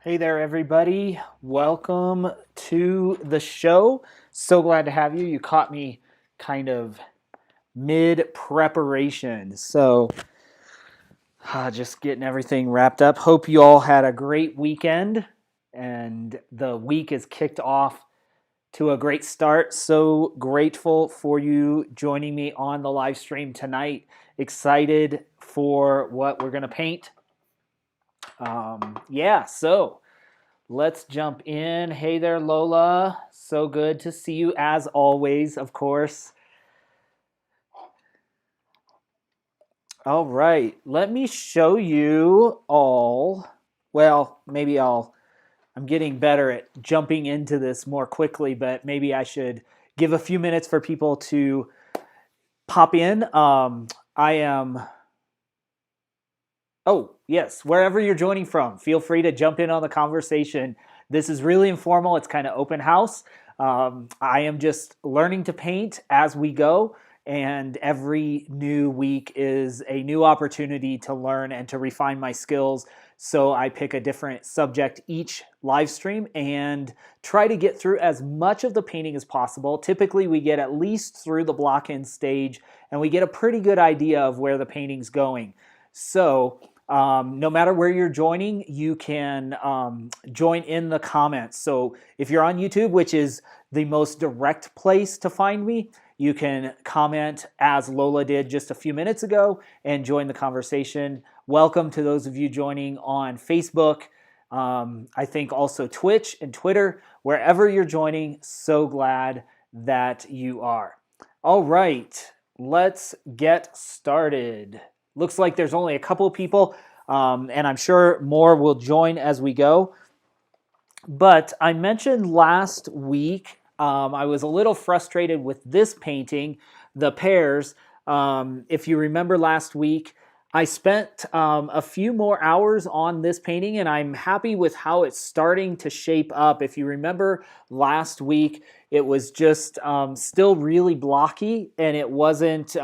Hey there, everybody. Welcome to the show. So glad to have you. You caught me kind of mid preparation. Just getting everything wrapped up. Hope you all had a great weekend and the week is kicked off to a great start. So grateful for you joining me on the live stream tonight. Excited for what we're going to paint. So let's jump in. Hey there, Lola. So good to see you as always, of course. All right, let me show you all. Well, I'm getting better at jumping into this more quickly, but maybe I should give a few minutes for people to pop in. I am Oh, yes. Wherever you're joining from, feel free to jump in on the conversation. This is really informal. It's kind of open house. I am just learning to paint as we go, and every new week is a new opportunity to learn and to refine my skills. So I pick a different subject each live stream and try to get through as much of the painting as possible. Typically, we get at least through the block-in stage, and we get a pretty good idea of where the painting's going. No matter where you're joining, you can join in the comments. So if you're on YouTube, which is the most direct place to find me, you can comment as Lola did just a few minutes ago and join the conversation. Welcome to those of you joining on Facebook. I think also Twitch and Twitter, wherever you're joining. So glad that you are. All right, let's get started. Looks like there's only a couple of people, and I'm sure more will join as we go. But I mentioned last week, I was a little frustrated with this painting, the pears. If you remember last week, I spent a few more hours on this painting, and I'm happy with how it's starting to shape up. If you remember last week, it was just still really blocky, and it wasn't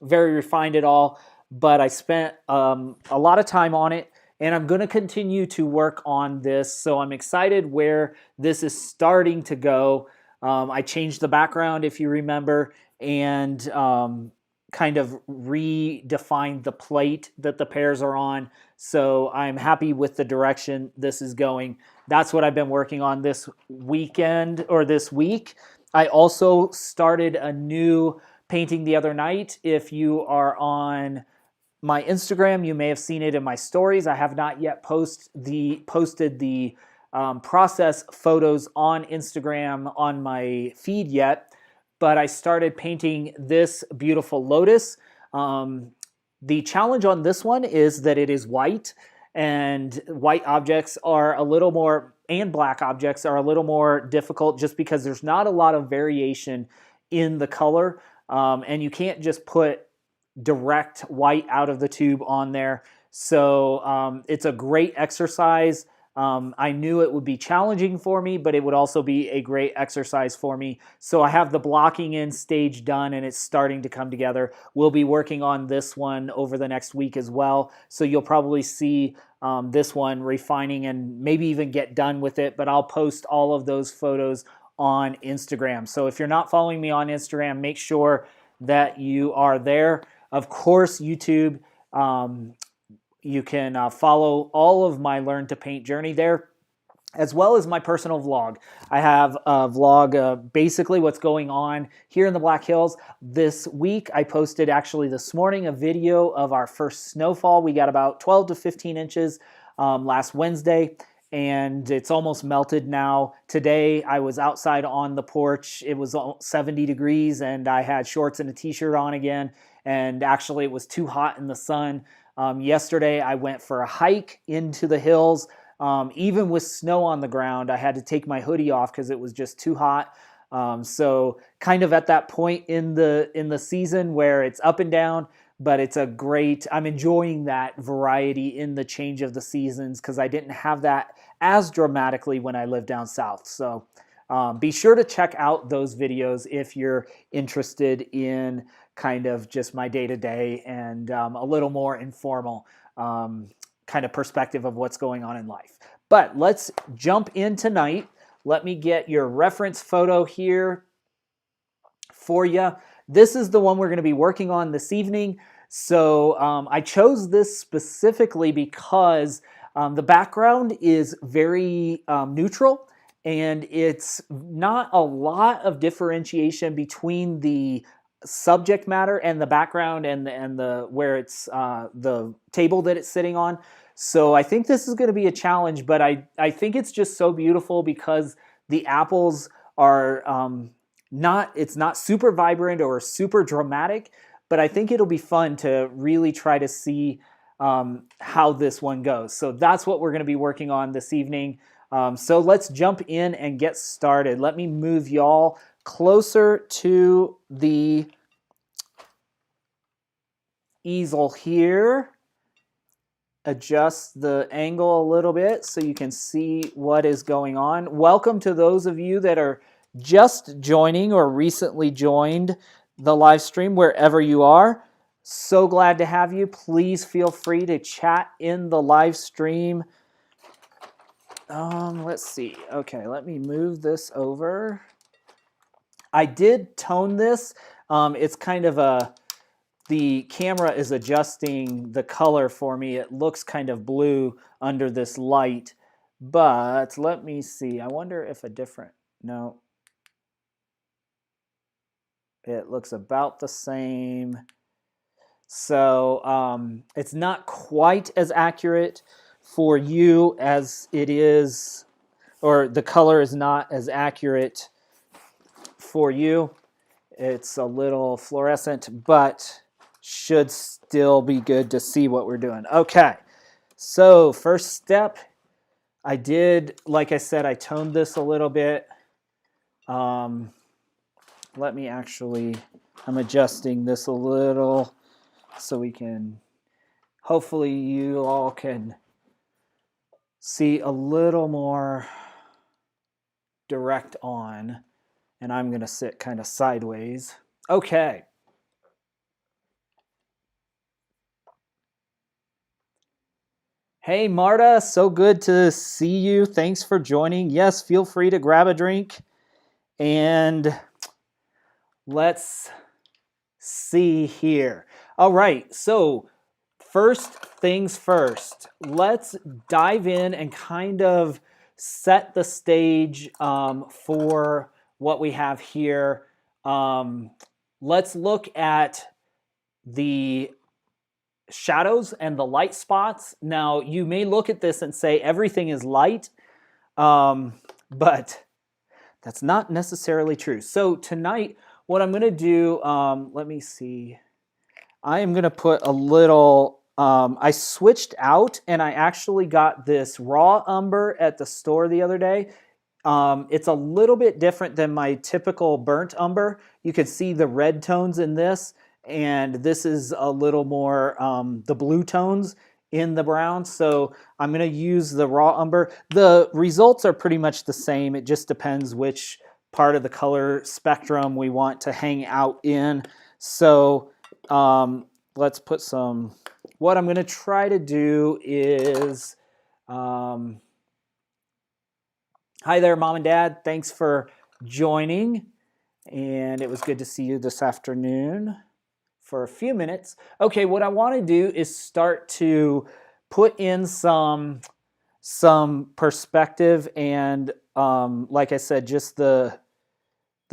very refined at all. But I spent a lot of time on it, and I'm going to continue to work on this. So I'm excited where this is starting to go. I changed the background, if you remember, and kind of redefined the plate that the pears are on. So I'm happy with the direction this is going. That's what I've been working on this weekend or this week. I also started a new painting the other night. If you are on my Instagram, you may have seen it in my stories. I have not yet posted the process photos on Instagram on my feed yet, but I started painting this beautiful lotus. The challenge on this one is that it is white, and white objects are a little more, and black objects are a little more difficult just because there's not a lot of variation in the color, and you can't just put direct white out of the tube on there. So it's a great exercise. I knew it would be challenging for me, but it would also be a great exercise for me. So I have the blocking in stage done, and it's starting to come together. We'll be working on this one over the next week as well. So you'll probably see this one refining and maybe even get done with it, but I'll post all of those photos on Instagram. So if you're not following me on Instagram, make sure that you are there. Of course, YouTube, you can follow all of my Learn to Paint journey there, as well as my personal vlog. I have a vlog, basically what's going on here in the Black Hills. This week, I posted actually this morning a video of our first snowfall. We got about 12 to 15 inches last Wednesday, and it's almost melted now. Today, I was outside on the porch. It was 70 degrees, and I had shorts and a t-shirt on again, and actually it was too hot in the sun. Yesterday, I went for a hike into the hills. Even with snow on the ground, I had to take my hoodie off because it was just too hot. So kind of at that point in the season where it's up and down, but I'm enjoying that variety in the change of the seasons because I didn't have that as dramatically when I lived down south. So be sure to check out those videos if you're interested in kind of just my day-to-day and a little more informal kind of perspective of what's going on in life. But let's jump in tonight. Let me get your reference photo here for you. This is the one we're going to be working on this evening. So I chose this specifically because the background is very neutral, and it's not a lot of differentiation between the subject matter and the background and the where it's the table that it's sitting on. So I think this is going to be a challenge, but I think it's just so beautiful because the apples are it's not super vibrant or super dramatic, but I think it'll be fun to really try to see how this one goes. So that's what we're going to be working on this evening. So let's jump in and get started. Let me move y'all closer to the easel here. Adjust the angle a little bit so you can see what is going on. Welcome to those of you that are just joining or recently joined the live stream wherever you are. So glad to have you. Please feel free to chat in the live stream. Let's see. Okay, let me move this over. I did tone this. It's kind of the camera is adjusting the color for me. It looks kind of blue under this light, but let me see. I wonder if no. It looks about the same. So it's not quite as accurate for you as it is, or the color is not as accurate for you. It's a little fluorescent, but should still be good to see what we're doing. Okay, so first step, like I said, I toned this a little bit. I'm adjusting this a little so we can, hopefully you all can see a little more direct on, and I'm going to sit kind of sideways. Okay. Hey, Marta, so good to see you. Thanks for joining. Yes, feel free to grab a drink. And let's see here. All right, so first things first, let's dive in and kind of set the stage for what we have here. Let's look at the shadows and the light spots. Now, you may look at this and say everything is light, but that's not necessarily true. So tonight, what I'm going to do, let me see. I am going to put a little, I switched out and I actually got this raw umber at the store the other day. It's a little bit different than my typical burnt umber. You can see the red tones in this, and this is a little more the blue tones in the brown. So I'm going to use the raw umber. The results are pretty much the same. It just depends which part of the color spectrum we want to hang out in. So let's put some, what I'm going to try to do is, hi there, Mom and Dad. Thanks for joining. And it was good to see you this afternoon for a few minutes. Okay, what I want to do is start to put in some perspective and, like I said, just the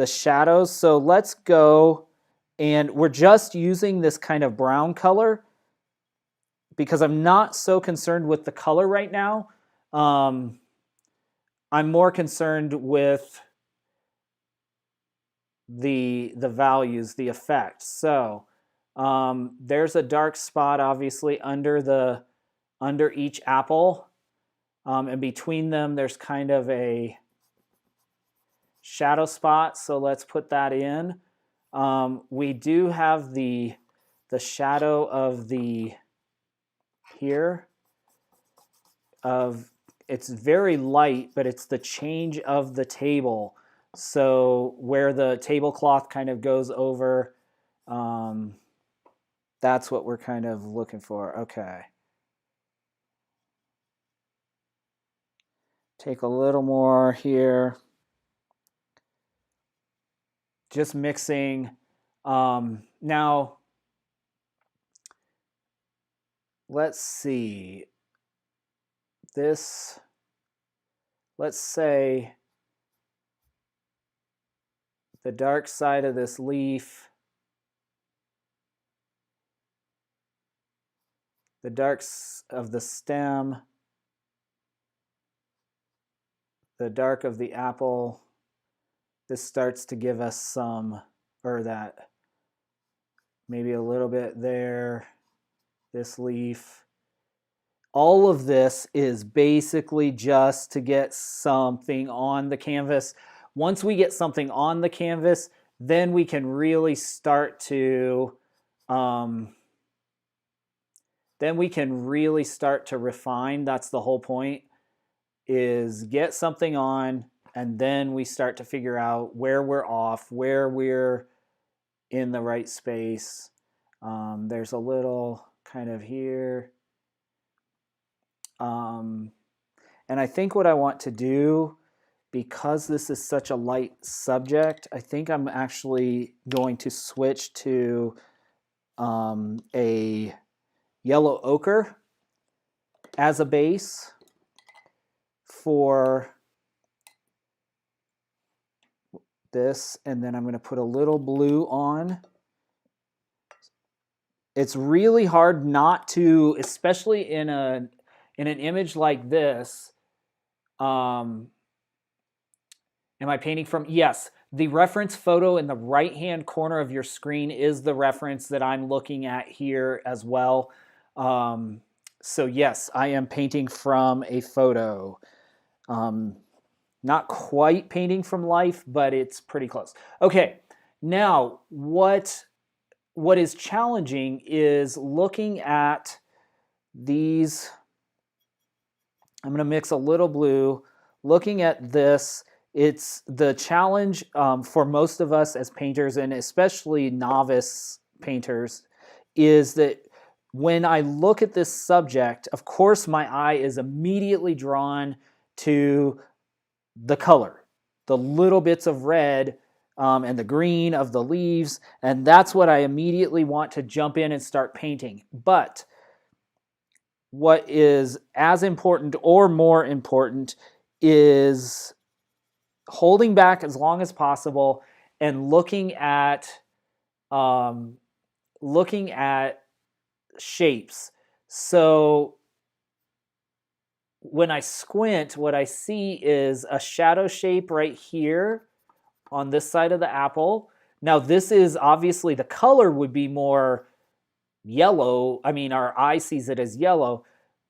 shadows. So let's go, and we're just using this kind of brown color because I'm not so concerned with the color right now. I'm more concerned with the values, the effect. So there's a dark spot obviously under each apple, and between them there's kind of a shadow spot. So let's put that in. We do have the shadow of the here of, it's very light, but it's the change of the table. So where the tablecloth kind of goes over, that's what we're kind of looking for. Okay. Take a little more here. Just mixing. Now, let's see. This, let's say the dark side of this leaf, the darks of the stem, the dark of the apple. This starts to give us some, or that, maybe a little bit there, this leaf. All of this is basically just to get something on the canvas. Once we get something on the canvas, then we can really start to refine. That's the whole point, is get something on, and then we start to figure out where we're off, where we're in the right space. There's a little kind of here. And I think what I want to do, because this is such a light subject, I think I'm actually going to switch to a yellow ochre as a base for this, and then I'm going to put a little blue on. It's really hard not to, especially in an image like this. Am I painting from? Yes. The reference photo in the right-hand corner of your screen is the reference that I'm looking at here as well. So yes, I am painting from a photo. Not quite painting from life, but it's pretty close. Okay, now what is challenging is looking at these. I'm going to mix a little blue. Looking at this, it's the challenge for most of us as painters, and especially novice painters, is that when I look at this subject, of course my eye is immediately drawn to the color, the little bits of red and the green of the leaves, and that's what I immediately want to jump in and start painting. But what is as important or more important is holding back as long as possible and looking at shapes. So when I squint, what I see is a shadow shape right here on this side of the apple. Now this is obviously, the color would be more yellow. I mean, our eye sees it as yellow,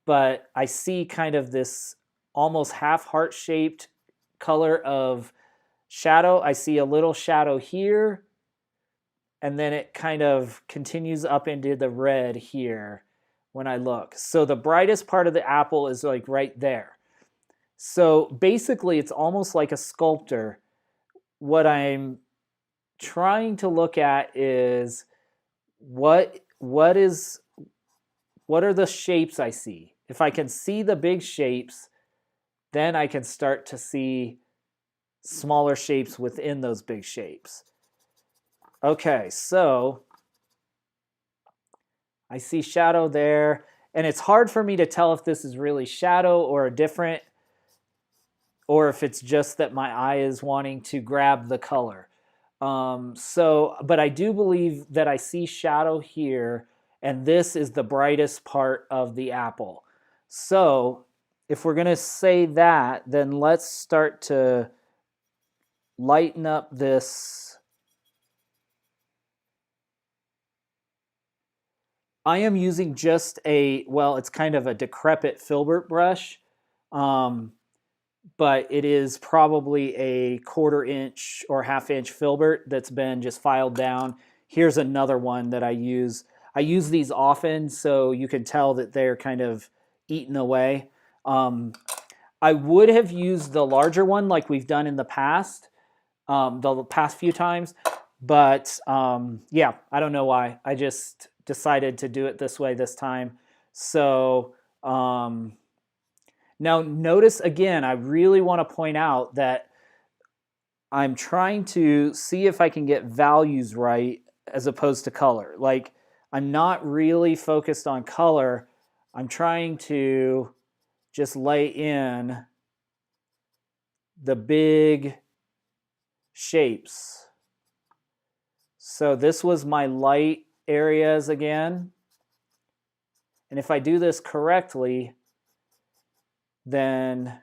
but I see kind of this almost half heart shaped color of shadow. I see a little shadow here, and then it kind of continues up into the red here when I look. So the brightest part of the apple is like right there. So basically it's almost like a sculptor. What I'm trying to look at is what are the shapes I see. If I can see the big shapes, then I can start to see smaller shapes within those big shapes. Okay, so I see shadow there, and it's hard for me to tell if this is really shadow or a different, or if it's just that my eye is wanting to grab the color. But I do believe that I see shadow here, and this is the brightest part of the apple. So if we're going to say that, then let's start to lighten up this. I am using just it's kind of a decrepit filbert brush, but it is probably a 1/4 inch or 1/2 inch filbert that's been just filed down. Here's another one that I use. I use these often, so you can tell that they're kind of eaten away. I would have used the larger one like we've done in the past few times, but yeah, I don't know why. I just decided to do it this way this time. So Now notice again, I really want to point out that I'm trying to see if I can get values right as opposed to color. Like, I'm not really focused on color. I'm trying to just lay in the big shapes. So this was my light areas again. And if I do this correctly, then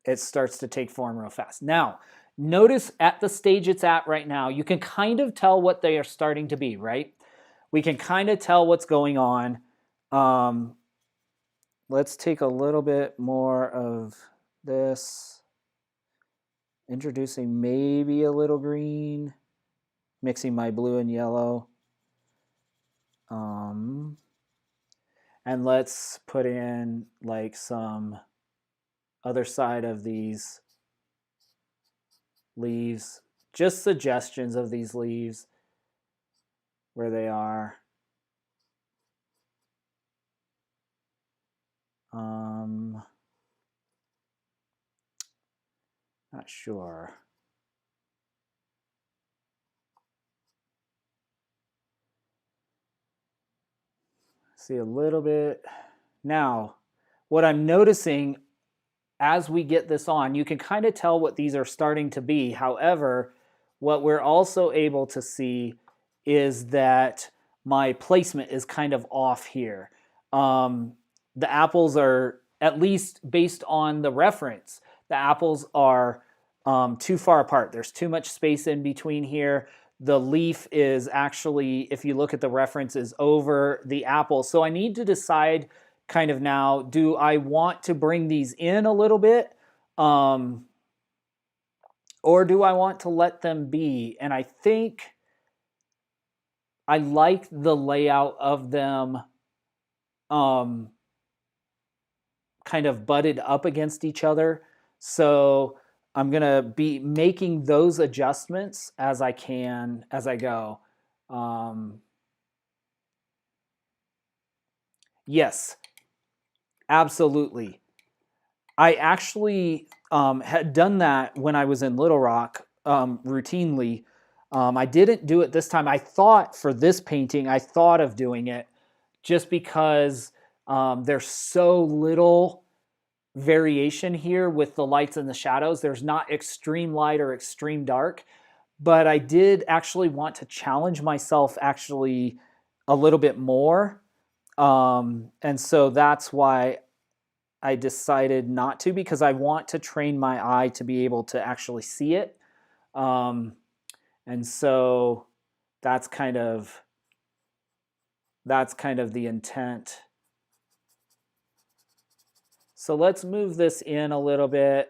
it starts to take form real fast. Now, notice at the stage it's at right now, you can kind of tell what they are starting to be, right? We can kind of tell what's going on. Let's take a little bit more of this, introducing maybe a little green, mixing my blue and yellow. And let's put in like some other side of these leaves, just suggestions of these leaves where they are. Not sure. See a little bit. Now, what I'm noticing as we get this on, you can kind of tell what these are starting to be. However, what we're also able to see is that my placement is kind of off here. The apples are, at least based on the reference, the apples are too far apart. There's too much space in between here. The leaf is actually, if you look at the reference, is over the apple. So I need to decide kind of now, do I want to bring these in a little bit? Or do I want to let them be? And I think I like the layout of them kind of butted up against each other. So I'm going to be making those adjustments as I can, as I go. Yes, absolutely. I actually had done that when I was in Little Rock routinely. I didn't do it this time. I thought for this painting, I thought of doing it just because there's so little variation here with the lights and the shadows. There's not extreme light or extreme dark, but I did actually want to challenge myself actually a little bit more. And so that's why I decided not to, because I want to train my eye to be able to actually see it. And so that's kind of the intent. So let's move this in a little bit.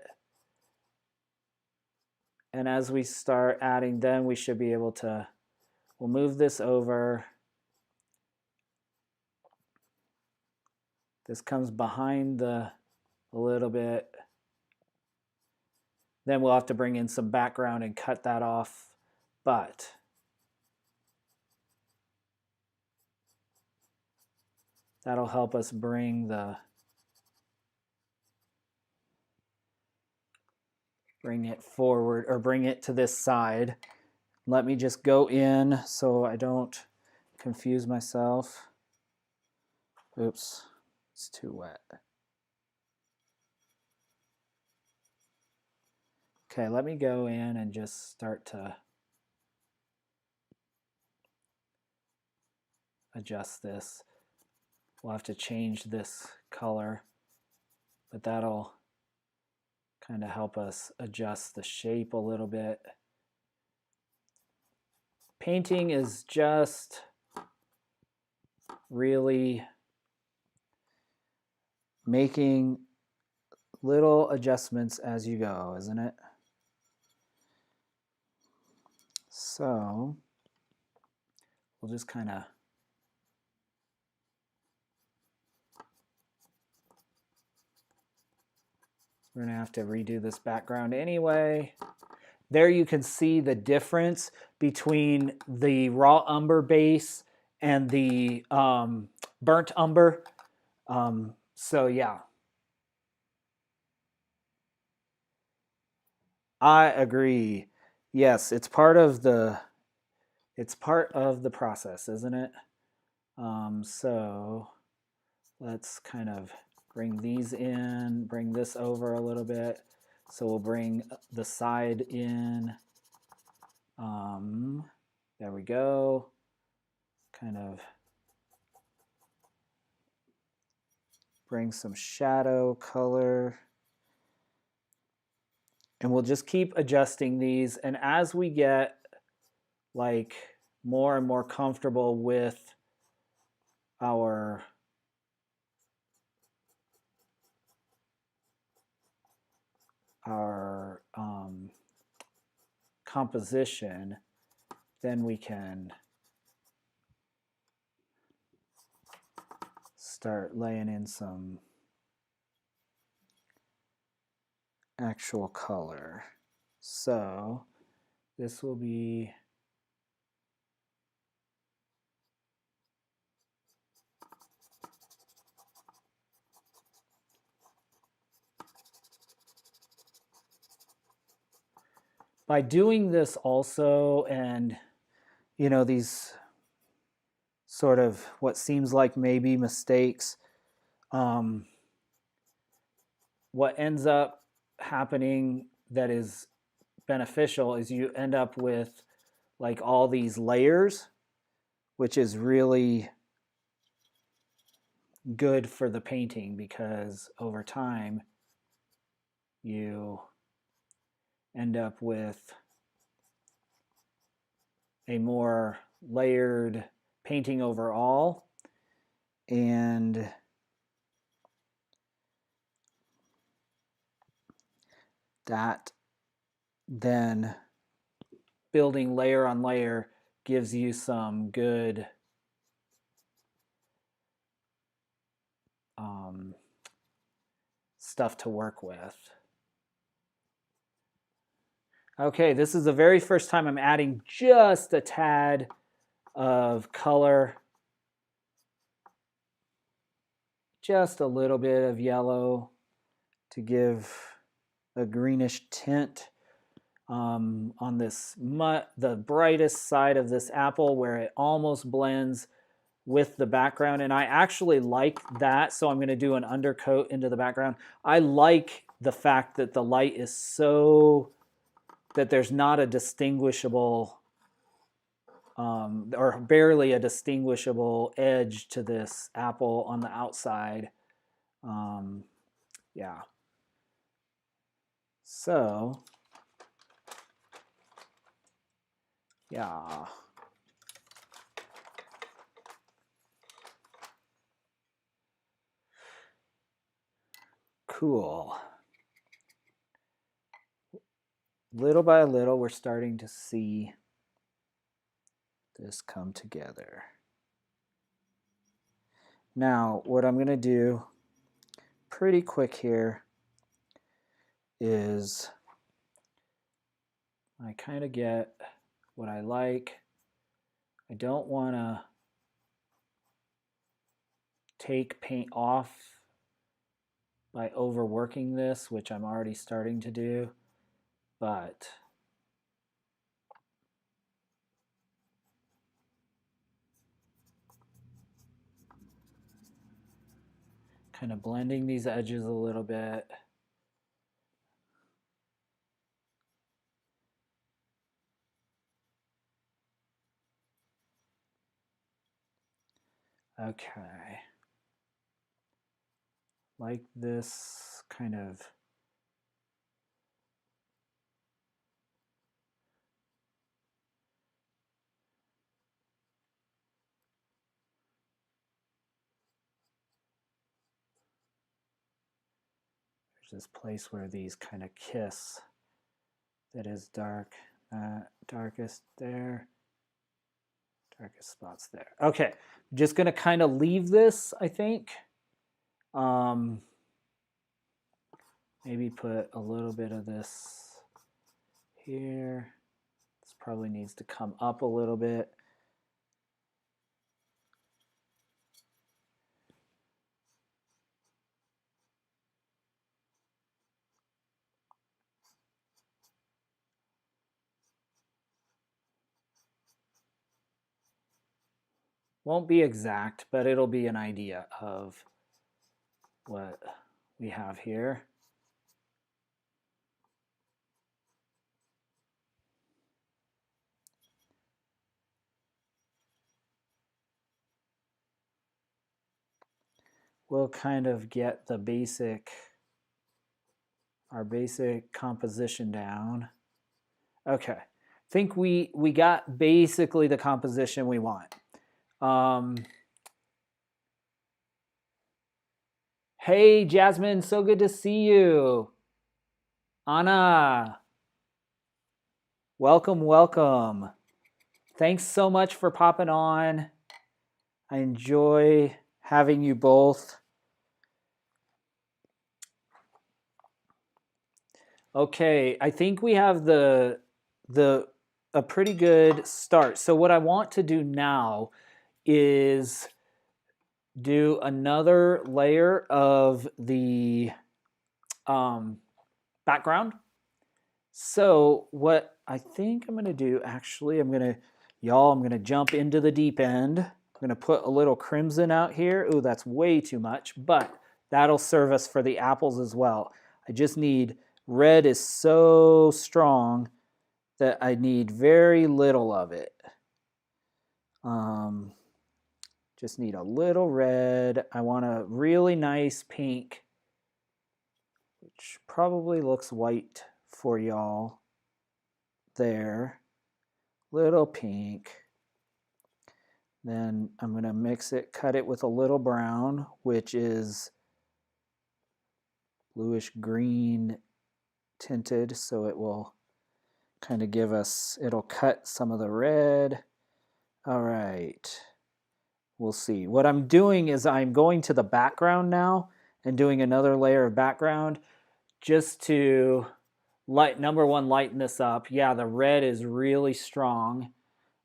And as we start adding, then we should be able to, we'll move this over. This comes behind a little bit. Then we'll have to bring in some background and cut that off. But that'll help us bring it forward, or bring it to this side. Let me just go in so I don't confuse myself. Oops, it's too wet. Okay, let me go in and just start to adjust this. We'll have to change this color, but that'll kind of help us adjust the shape a little bit. Painting is just really making little adjustments as you go, isn't it? So we'll just kind of we're going to have to redo this background anyway. There you can see the difference between the raw umber base and the burnt umber. So yeah, I agree. Yes, it's part of the process, isn't it? So let's kind of bring these in, bring this over a little bit. So we'll bring the side in. There we go. Kind of bring some shadow color. And we'll just keep adjusting these. And as we get like more and more comfortable with our composition, then we can start laying in some actual color. So this will be by doing this also, and you know, these sort of what seems like maybe mistakes, what ends up happening that is beneficial is you end up with like all these layers, which is really good for the painting because over time you end up with a more layered painting overall. And that then building layer on layer gives you some good stuff to work with. Okay, this is the very first time I'm adding just a tad of color, just a little bit of yellow to give a greenish tint on this the brightest side of this apple where it almost blends with the background. And I actually like that, so I'm going to do an undercoat into the background. I like the fact that the light is so that there's not a distinguishable or barely a distinguishable edge to this apple on the outside. Yeah. So, yeah. Cool. Little by little, we're starting to see this come together. Now, what I'm going to do pretty quick here is I kind of get what I like. I don't want to take paint off by overworking this, which I'm already starting to do, but kind of blending these edges a little bit. Okay. Like this kind of there's this place where these kind of kiss that is dark, darkest there, darkest spots there. Okay, I'm just gonna kind of leave this, I think. Maybe put a little bit of this here. This probably needs to come up a little bit. Won't be exact, but it'll be an idea of what we have here. We'll kind of get the our basic composition down. Okay, I think we got basically the composition we want. Hey, Jasmine, so good to see you. Anna, welcome, welcome. Thanks so much for popping on. I enjoy having you both. Okay, I think we have a pretty good start. So what I want to do now is do another layer of the background. So what I think I'm going to do, actually, I'm going to jump into the deep end. I'm going to put a little crimson out here. Ooh, that's way too much, but that'll serve us for the apples as well. I just need, red is so strong that I need very little of it. Just need a little red. I want a really nice pink, which probably looks white for y'all there. Little pink. Then I'm going to mix it, cut it with a little brown, which is bluish green tinted, so it will kind of give us, it'll cut some of the red. All right. We'll see. What I'm doing is I'm going to the background now and doing another layer of background just to number one, lighten this up. Yeah, the red is really strong.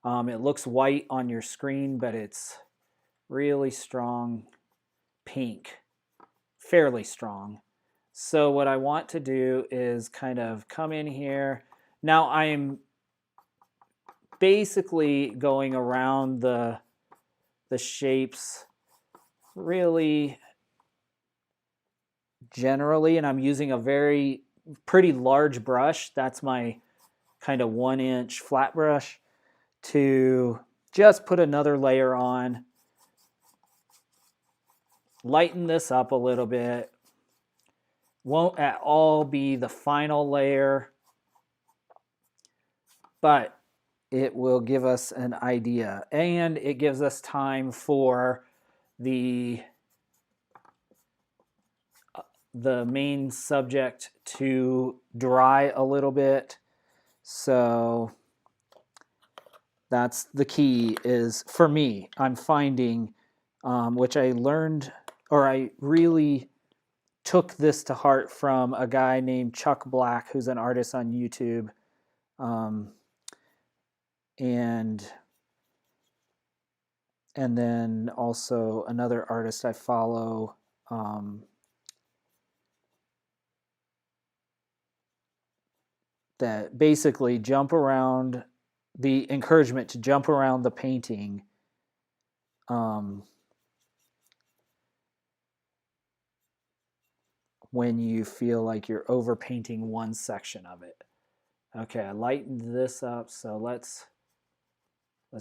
It looks white on your screen, but it's really strong pink, fairly strong. So what I want to do is kind of come in here. Now I'm basically going around the shapes really generally, and I'm using a very pretty large brush. That's my kind of 1-inch flat brush to just put another layer on, lighten this up a little bit. Won't at all be the final layer, but it will give us an idea, and it gives us time for the main subject to dry a little bit. So that's the key, is for me, I'm finding, which I learned, or I really took this to heart from a guy named Chuck Black, who's an artist on YouTube. And then also another artist I follow, that basically jump around, the encouragement to jump around the painting when you feel like you're over painting one section of it. Okay, I lightened this up, so let's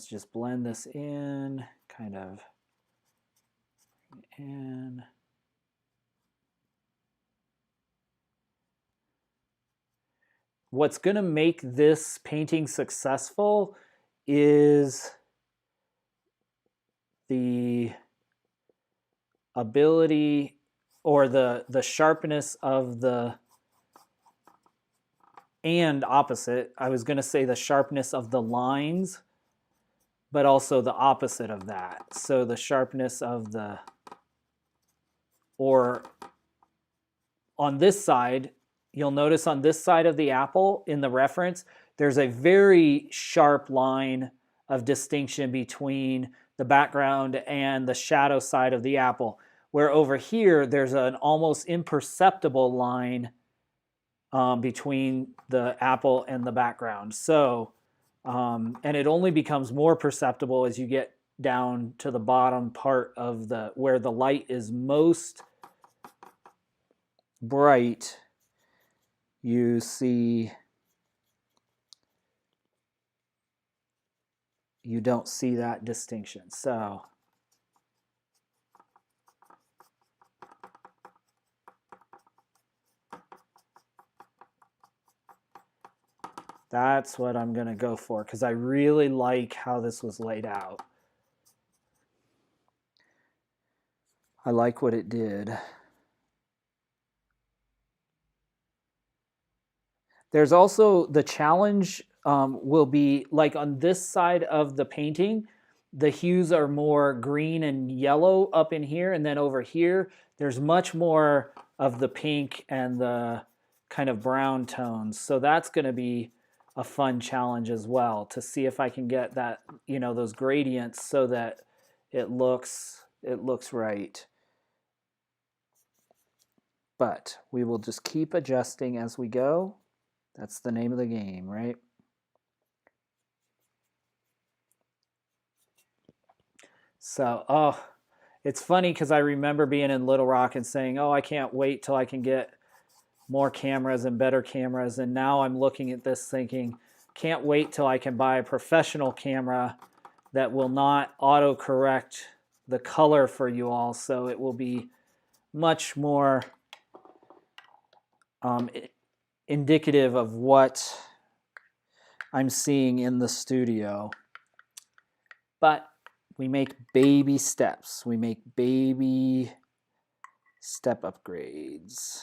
just blend this in, kind of in. What's going to make this painting successful is the ability, or the sharpness of the, and opposite, I was going to say the sharpness of the lines, but also the opposite of that. So the sharpness of the, or on this side, you'll notice on this side of the apple in the reference, there's a very sharp line of distinction between the background and the shadow side of the apple, where over here there's an almost imperceptible line between the apple and the background. So, and it only becomes more perceptible as you get down to the bottom part of where the light is most bright, you see, you don't see that distinction. So that's what I'm going to go for, because I really like how this was laid out. I like what it did. There's also the challenge will be like on this side of the painting, the hues are more green and yellow up in here. And then over here, there's much more of the pink and the kind of brown tones. So that's going to be a fun challenge as well, to see if I can get that, you know, those gradients so that it looks right. But we will just keep adjusting as we go. That's the name of the game, right? So, oh, it's funny because I remember being in Little Rock and saying, oh, I can't wait till I can get more cameras and better cameras. And now I'm looking at this thinking, can't wait till I can buy a professional camera that will not autocorrect the color for you all. So it will be much more indicative of what I'm seeing in the studio. But we make baby steps. We make baby step upgrades.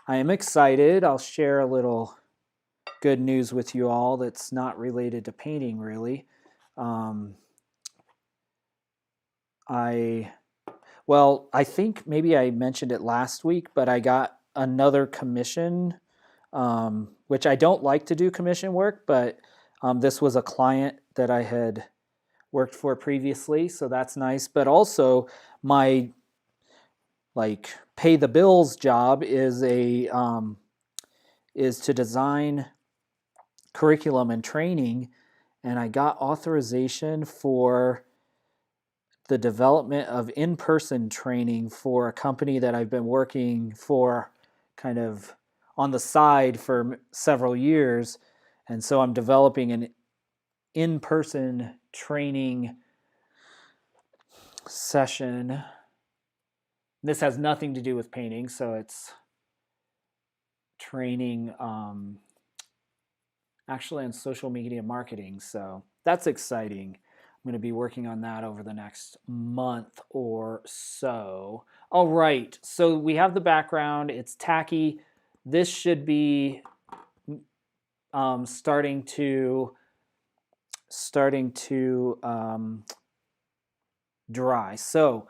I am excited. I'll share a little good news with you all that's not related to painting, really. I think maybe I mentioned it last week, but I got another commission, which I don't like to do commission work, but this was a client that I had worked for previously, so that's nice. But also my pay the bills job is to design curriculum and training, and I got authorization for the development of in-person training for a company that I've been working for kind of on the side for several years. And so I'm developing an in-person training session. This has nothing to do with painting, so it's training actually on social media marketing. So that's exciting. I'm going to be working on that over the next month or so. All right, so we have the background. It's tacky. This should be starting to dry. So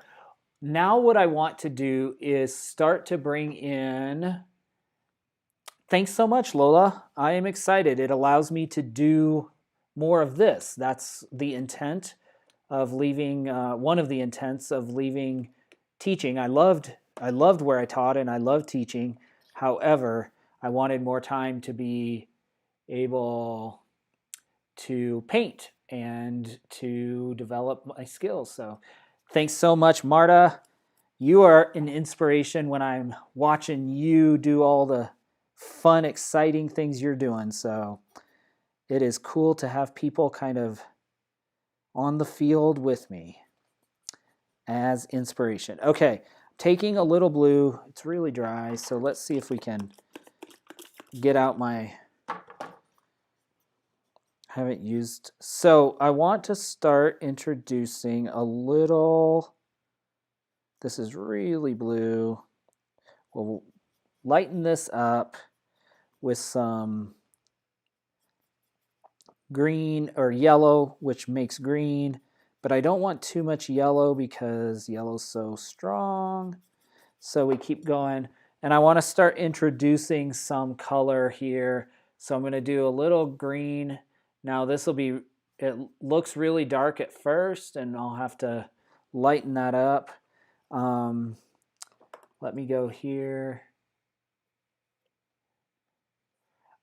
now what I want to do is start to bring in. Thanks so much, Lola. I am excited. It allows me to do more of this. That's the intent of leaving, one of the intents of leaving teaching. I loved where I taught and I loved teaching. However, I wanted more time to be able to paint and to develop my skills. So thanks so much, Marta. You are an inspiration when I'm watching you do all the fun, exciting things you're doing. So it is cool to have people kind of on the field with me as inspiration. Okay, taking a little blue. It's really dry, so let's see if we can get out my... haven't used... So I want to start introducing a little... This is really blue. We'll lighten this up with some green or yellow, which makes green, but I don't want too much yellow because yellow's so strong. So we keep going, and I want to start introducing some color here. So I'm going to do a little green. Now this will be, it looks really dark at first, and I'll have to lighten that up. Let me go here.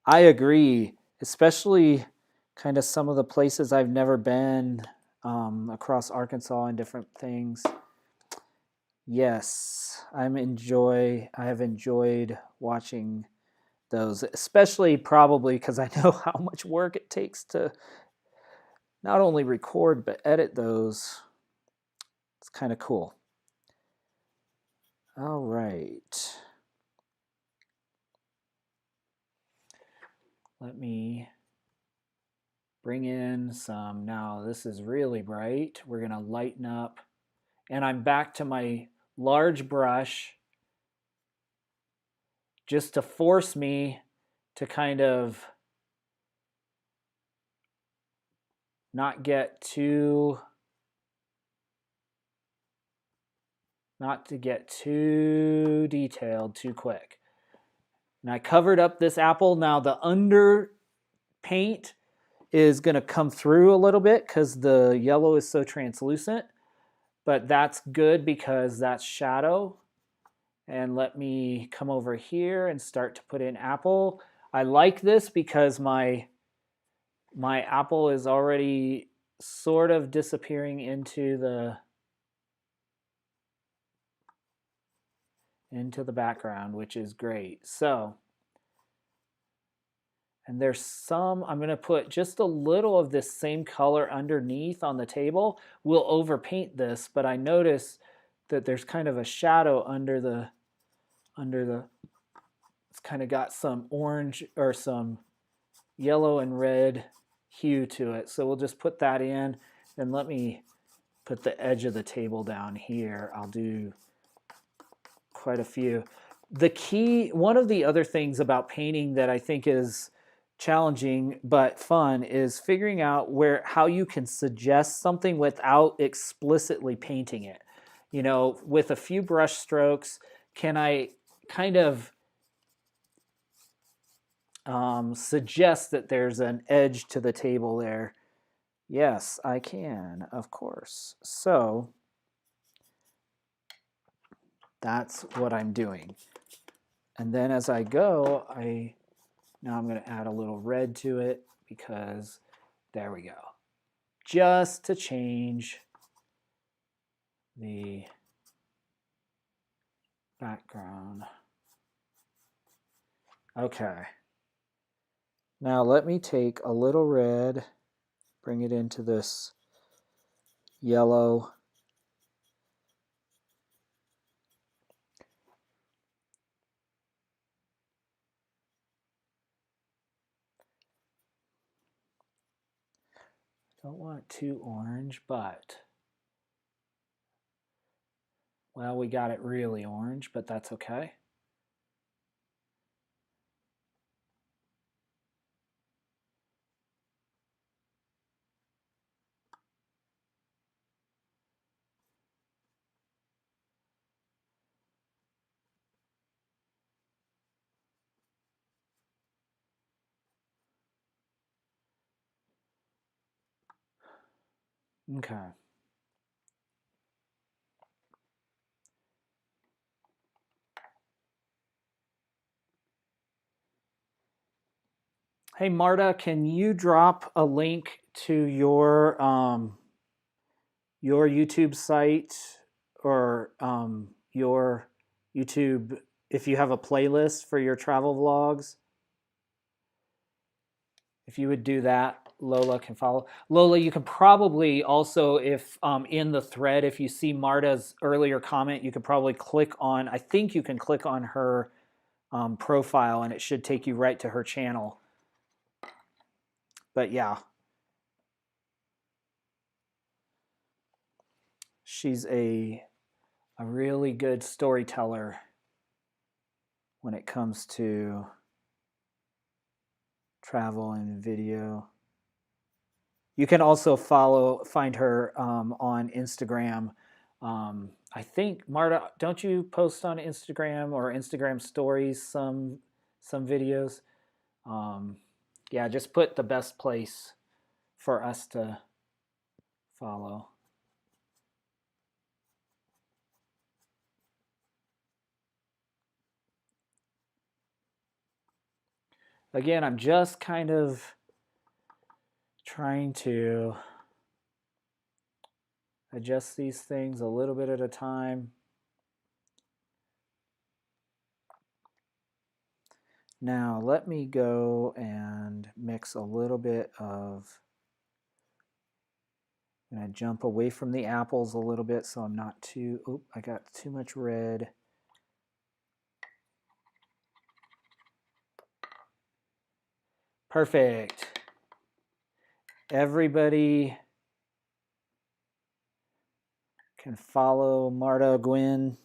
I agree, especially kind of some of the places I've never been. across Arkansas and different things. Yes, I have enjoyed watching those, especially probably because I know how much work it takes to not only record but edit those. It's kind of cool. All right. Let me bring in some. Now this is really bright. We're going to lighten up. And I'm back to my large brush just to force me to kind of not to get too detailed too quick. And I covered up this apple. Now the under paint is going to come through a little bit because the yellow is so translucent, but that's good because that's shadow. And let me come over here and start to put in apple. I like this because my apple is already sort of disappearing into the background, which is great. So, and there's some, I'm going to put just a little of this same color underneath on the table. We'll overpaint this, but I notice that there's kind of a shadow under the, it's kind of got some orange or some yellow and red hue to it. So we'll just put that in, and let me put the edge of the table down here. I'll do quite a few. The key, one of the other things about painting that I think is challenging but fun is figuring out how you can suggest something without explicitly painting it. You know, with a few brush strokes, can I kind of suggest that there's an edge to the table there? Yes, I can, of course. So that's what I'm doing. And then as I go, now I'm going to add a little red to it because there we go. Just to change the background. Okay. Now let me take a little red, bring it into this yellow. Don't want too orange, but, well, we got it really orange, but that's okay. Okay. Hey, Marta, can you drop a link to your YouTube site or your YouTube, if you have a playlist for your travel vlogs? If you would do that, Lola can follow. Lola, you can probably also, if in the thread, if you see Marta's earlier comment, you could probably click on, I think you can click on her profile and it should take you right to her channel. But yeah, she's a really good storyteller when it comes to travel and video. You can also find her on Instagram. I think, Marta, don't you post on Instagram or Instagram stories some videos? Yeah, just put the best place for us to follow. Again, I'm just kind of trying to adjust these things a little bit at a time. Now let me go and mix a little bit of, I'm going to jump away from the apples a little bit so I'm not too, oop, I got too much red. Perfect. Everybody can follow Marta Gwynn,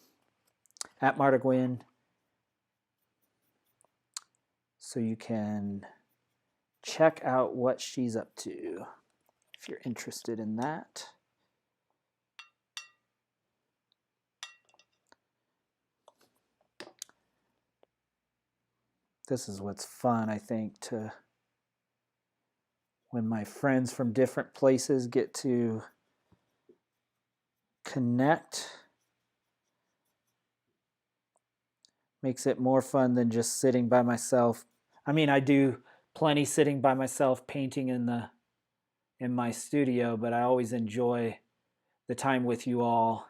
at Marta Gwynn, so you can check out what she's up to if you're interested in that. This is what's fun, I think, to when my friends from different places get to connect. Makes it more fun than just sitting by myself. I mean, I do plenty sitting by myself painting in my studio, but I always enjoy the time with you all.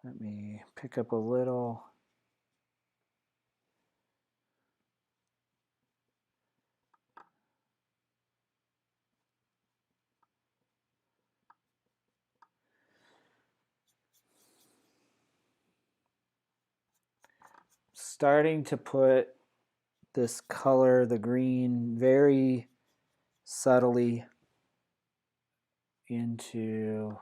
Let me pick up a little. Starting to put this color, the green, very subtly into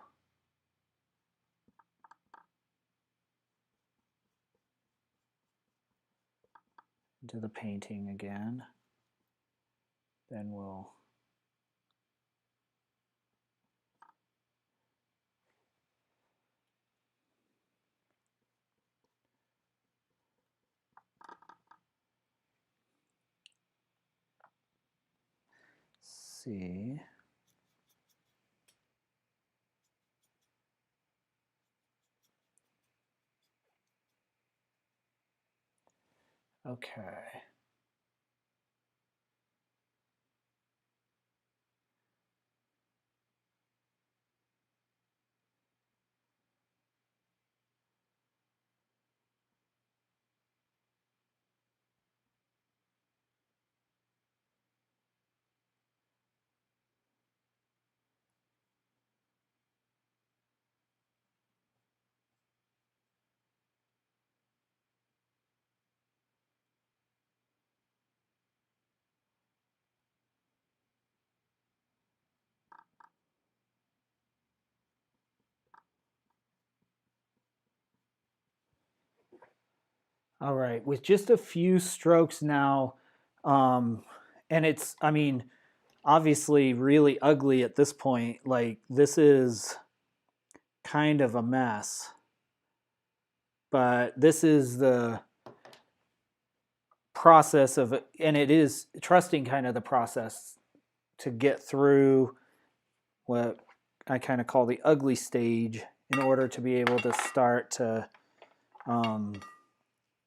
the painting again. Then we'll see. Okay. All right, with just a few strokes now, and it's, I mean, obviously really ugly at this point. Like, this is kind of a mess, but this is the process of, and it is trusting kind of the process to get through what I kind of call the ugly stage in order to be able to start to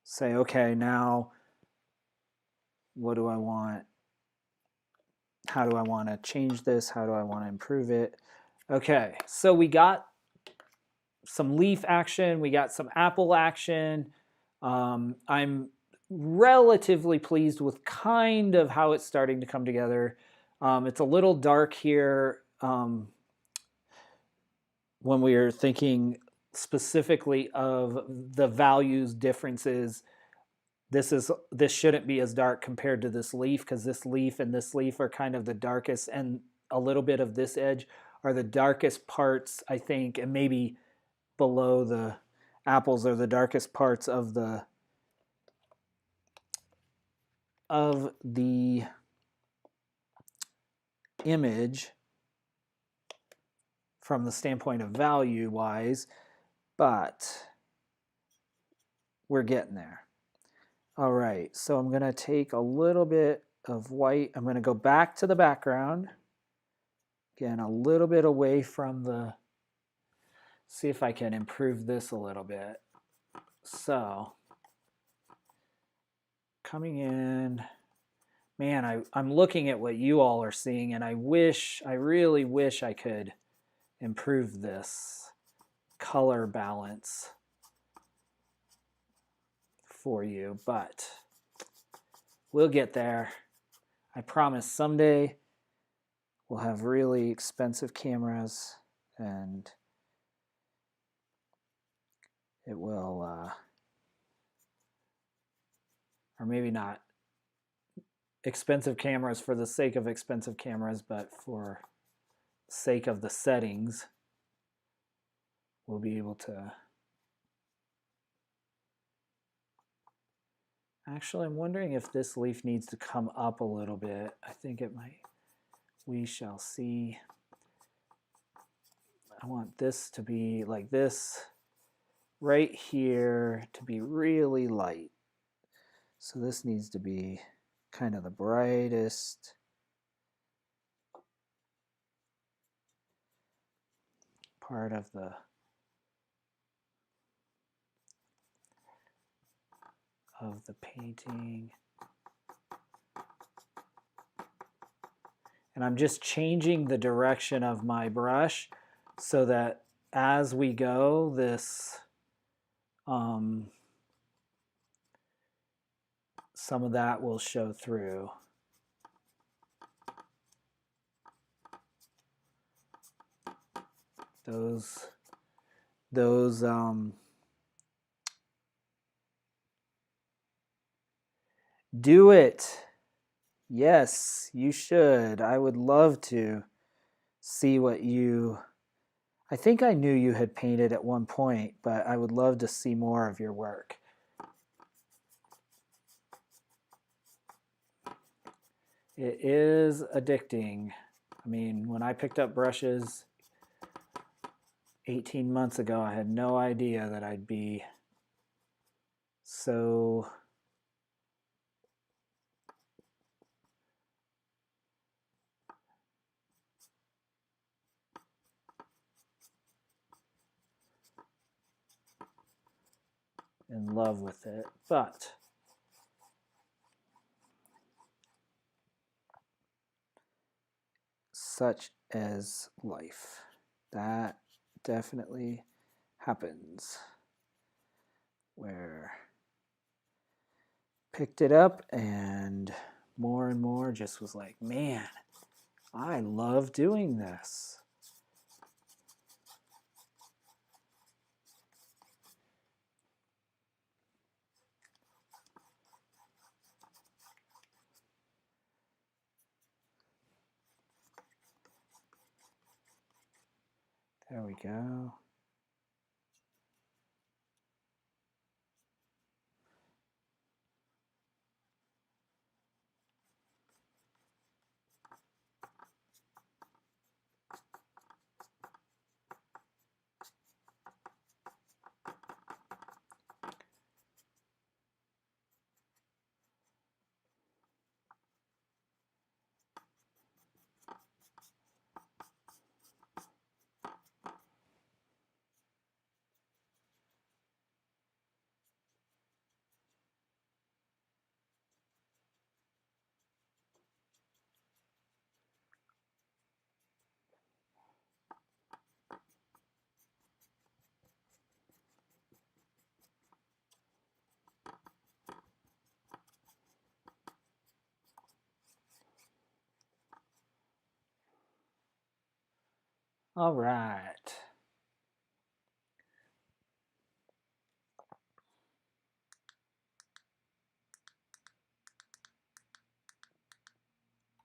say, okay, now what do I want? How do I want to change this? How do I want to improve it? Okay, so we got some leaf action, we got some apple action. I'm relatively pleased with kind of how it's starting to come together. It's a little dark here when we are thinking specifically of the values differences. This shouldn't be as dark compared to this leaf, because this leaf and this leaf are kind of the darkest, and a little bit of this edge are the darkest parts, I think, and maybe below the apples are the darkest parts of the image from the standpoint of value wise, but we're getting there. All right, so I'm going to take a little bit of white. I'm going to go back to the background. Again, a little bit away from the, see if I can improve this a little bit. So coming in. Man, I'm looking at what you all are seeing, and I really wish I could improve this color balance for you, but we'll get there. I promise someday we'll have really expensive cameras and it will, or maybe not expensive cameras for the sake of expensive cameras, but for the sake of the settings, we'll be able to. Actually, I'm wondering if this leaf needs to come up a little bit. I think it might. We shall see. I want this to be like this right here to be really light. So this needs to be kind of the brightest part of the painting. And I'm just changing the direction of my brush so that as we go, this some of that will show through. Those do it. Yes, you should. I would love to see what you. I think I knew you had painted at one point, but I would love to see more of your work. It is addicting. I mean, when I picked up brushes 18 months ago, I had no idea that I'd be so in love with it, but such as life. That definitely happens. Where picked it up and more just was like, man, I love doing this. There we go. All right.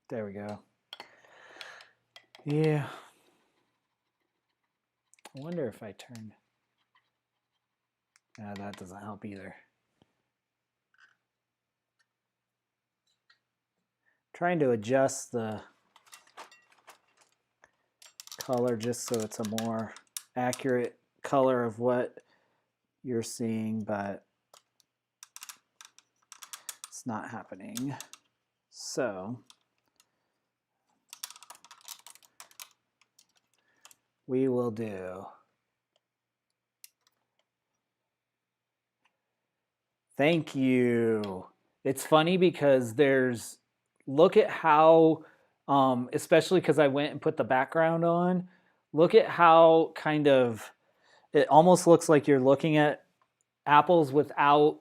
There we go. Yeah. I wonder if I turn. That doesn't help either. Trying to adjust the color just so it's a more accurate color of what you're seeing, but it's not happening. So we will do. Thank you. It's funny because look at how, especially because I went and put the background on, look at how kind of, it almost looks like you're looking at apples without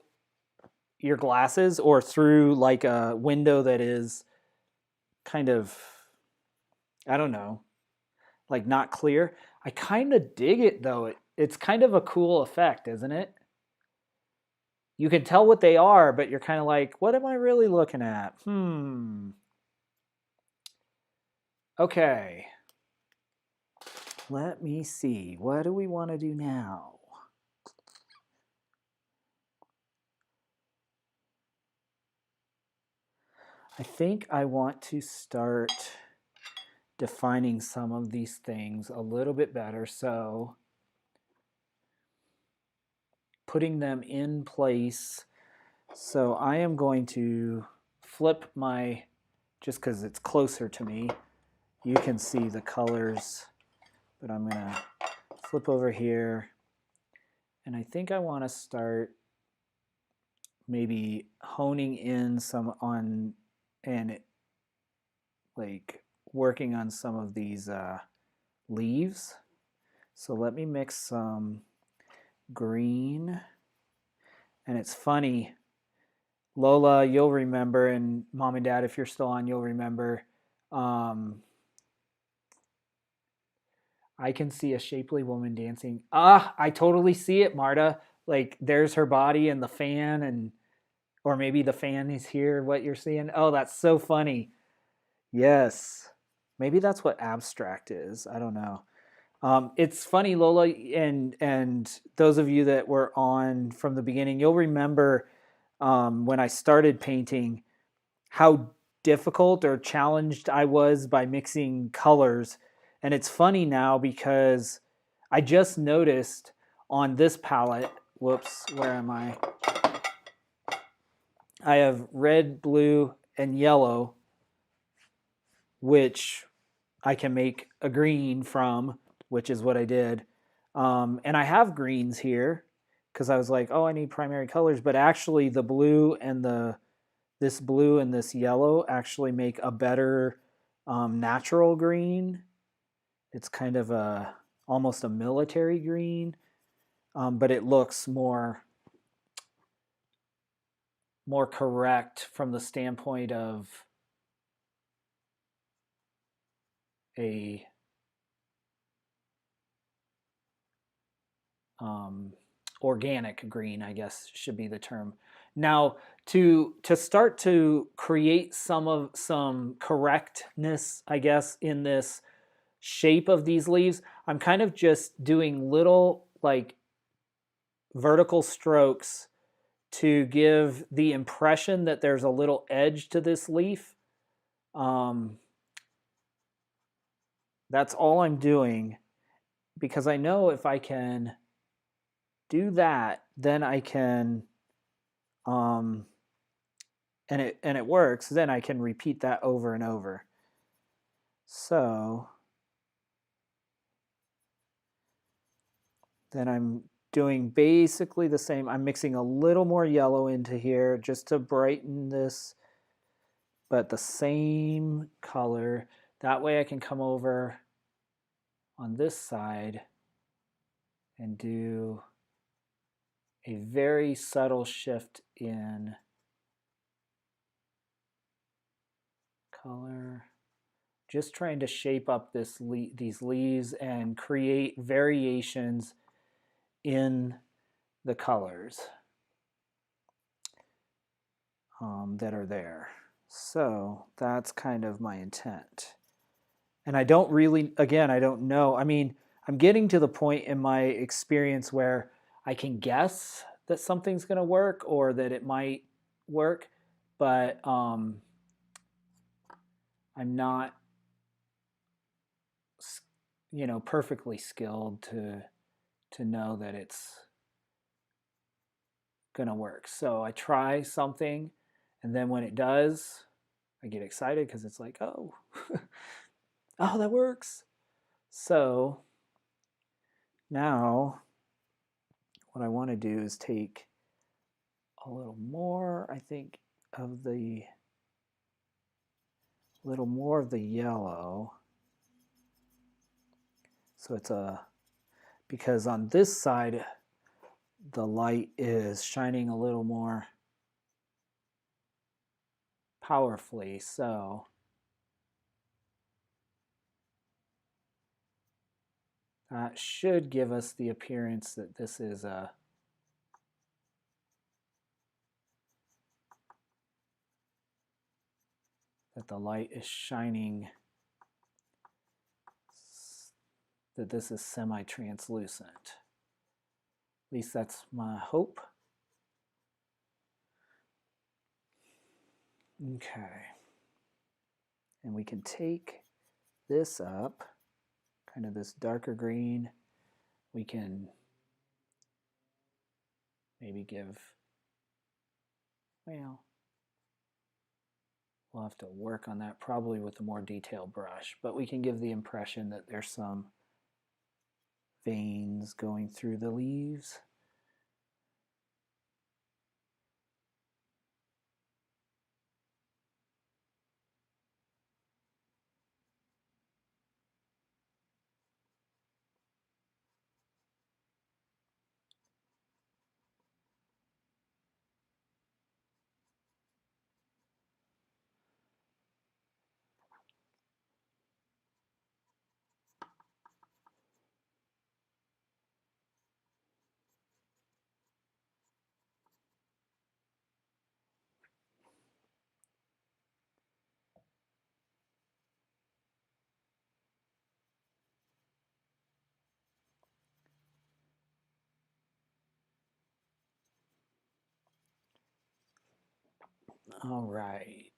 your glasses or through like a window that is kind of, I don't know, like not clear. I kind of dig it though. It's kind of a cool effect, isn't it? You can tell what they are, but you're kind of like, what am I really looking at? Okay. Let me see. What do we want to do now? I think I want to start defining some of these things a little bit better. So putting them in place. So I am going to flip my, just because it's closer to me, you can see the colors, but I'm going to flip over here. And I think I want to start maybe honing in some on and like working on some of these leaves. So let me mix some green. And it's funny, Lola, you'll remember, and Mom and Dad, if you're still on, you'll remember. I can see a shapely woman dancing. I totally see it, Marta. Like there's her body and the fan, and or maybe the fan is here, what you're seeing. Oh, that's so funny. Yes. Maybe that's what abstract is. I don't know. It's funny, Lola, and those of you that were on from the beginning, you'll remember when I started painting how difficult or challenged I was by mixing colors. And it's funny now because I just noticed on this palette, whoops, where am I? I have red, blue, and yellow, which I can make a green from, which is what I did. And I have greens here because I was like, oh, I need primary colors. But actually the blue and this blue and this yellow actually make a better natural green. It's kind of almost a military green, but it looks more correct from the standpoint of a organic green, I guess should be the term. Now, to start to create some correctness, I guess, in this shape of these leaves, I'm kind of just doing little like vertical strokes to give the impression that there's a little edge to this leaf. That's all I'm doing because I know if I can do that, then I can, and it works, then I can repeat that over and over. So then I'm doing basically the same. I'm mixing a little more yellow into here just to brighten this, but the same color. That way I can come over on this side and do a very subtle shift in color. Just trying to shape up these leaves and create variations in the colors that are there. So that's kind of my intent. And I don't really, again, I don't know. I mean, I'm getting to the point in my experience where I can guess that something's going to work or that it might work, but I'm not, perfectly skilled to know that it's going to work. So I try something, and then when it does, I get excited because it's like, oh, oh, that works. So now what I want to do is take a little more, I think, of the, little more of the yellow. So it's because on this side, the light is shining a little more powerfully, so that should give us the appearance that this is a that the light is shining, that this is semi-translucent. At least that's my hope. Okay. And we can take this up, kind of this darker green. We can maybe give, well, we'll have to work on that probably with a more detailed brush, but we can give the impression that there's some veins going through the leaves. All right.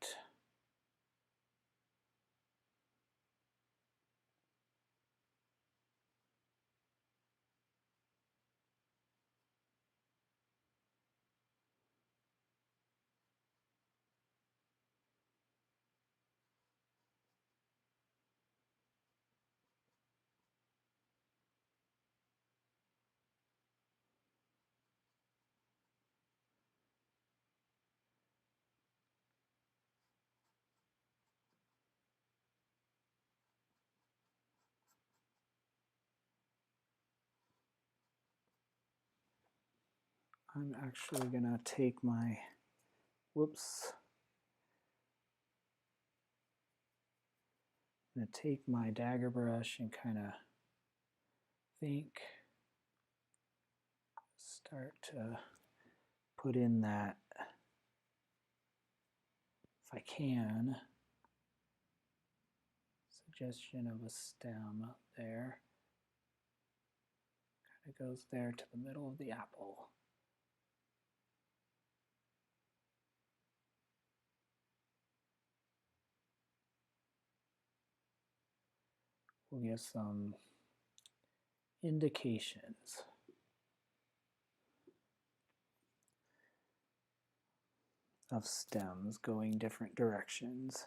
I'm actually gonna take my, whoops. I'm gonna take my dagger brush and kind of start to put in that, if I can, suggestion of a stem up there. Kind of goes there to the middle of the apple. We'll get some indications. Of stems going different directions.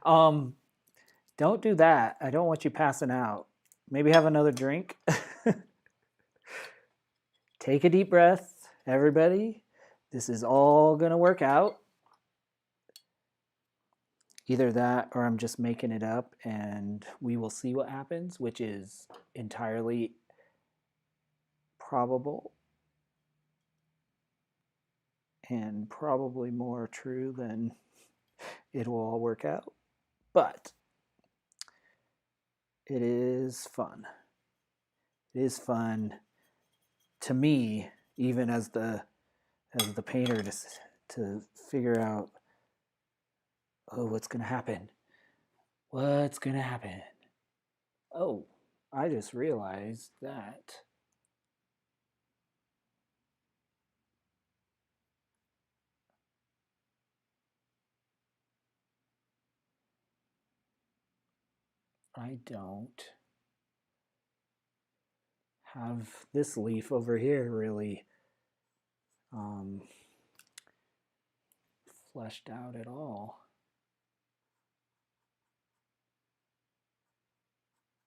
Don't do that. I don't want you passing out. Maybe have another drink. Take a deep breath, everybody. This is all going to work out. Either that or I'm just making it up and we will see what happens, which is entirely probable and probably more true than it will all work out. But it is fun. It is fun to me, even as the painter, to figure out, oh, what's going to happen? What's going to happen? Oh, I just realized that I don't have this leaf over here really fleshed out at all.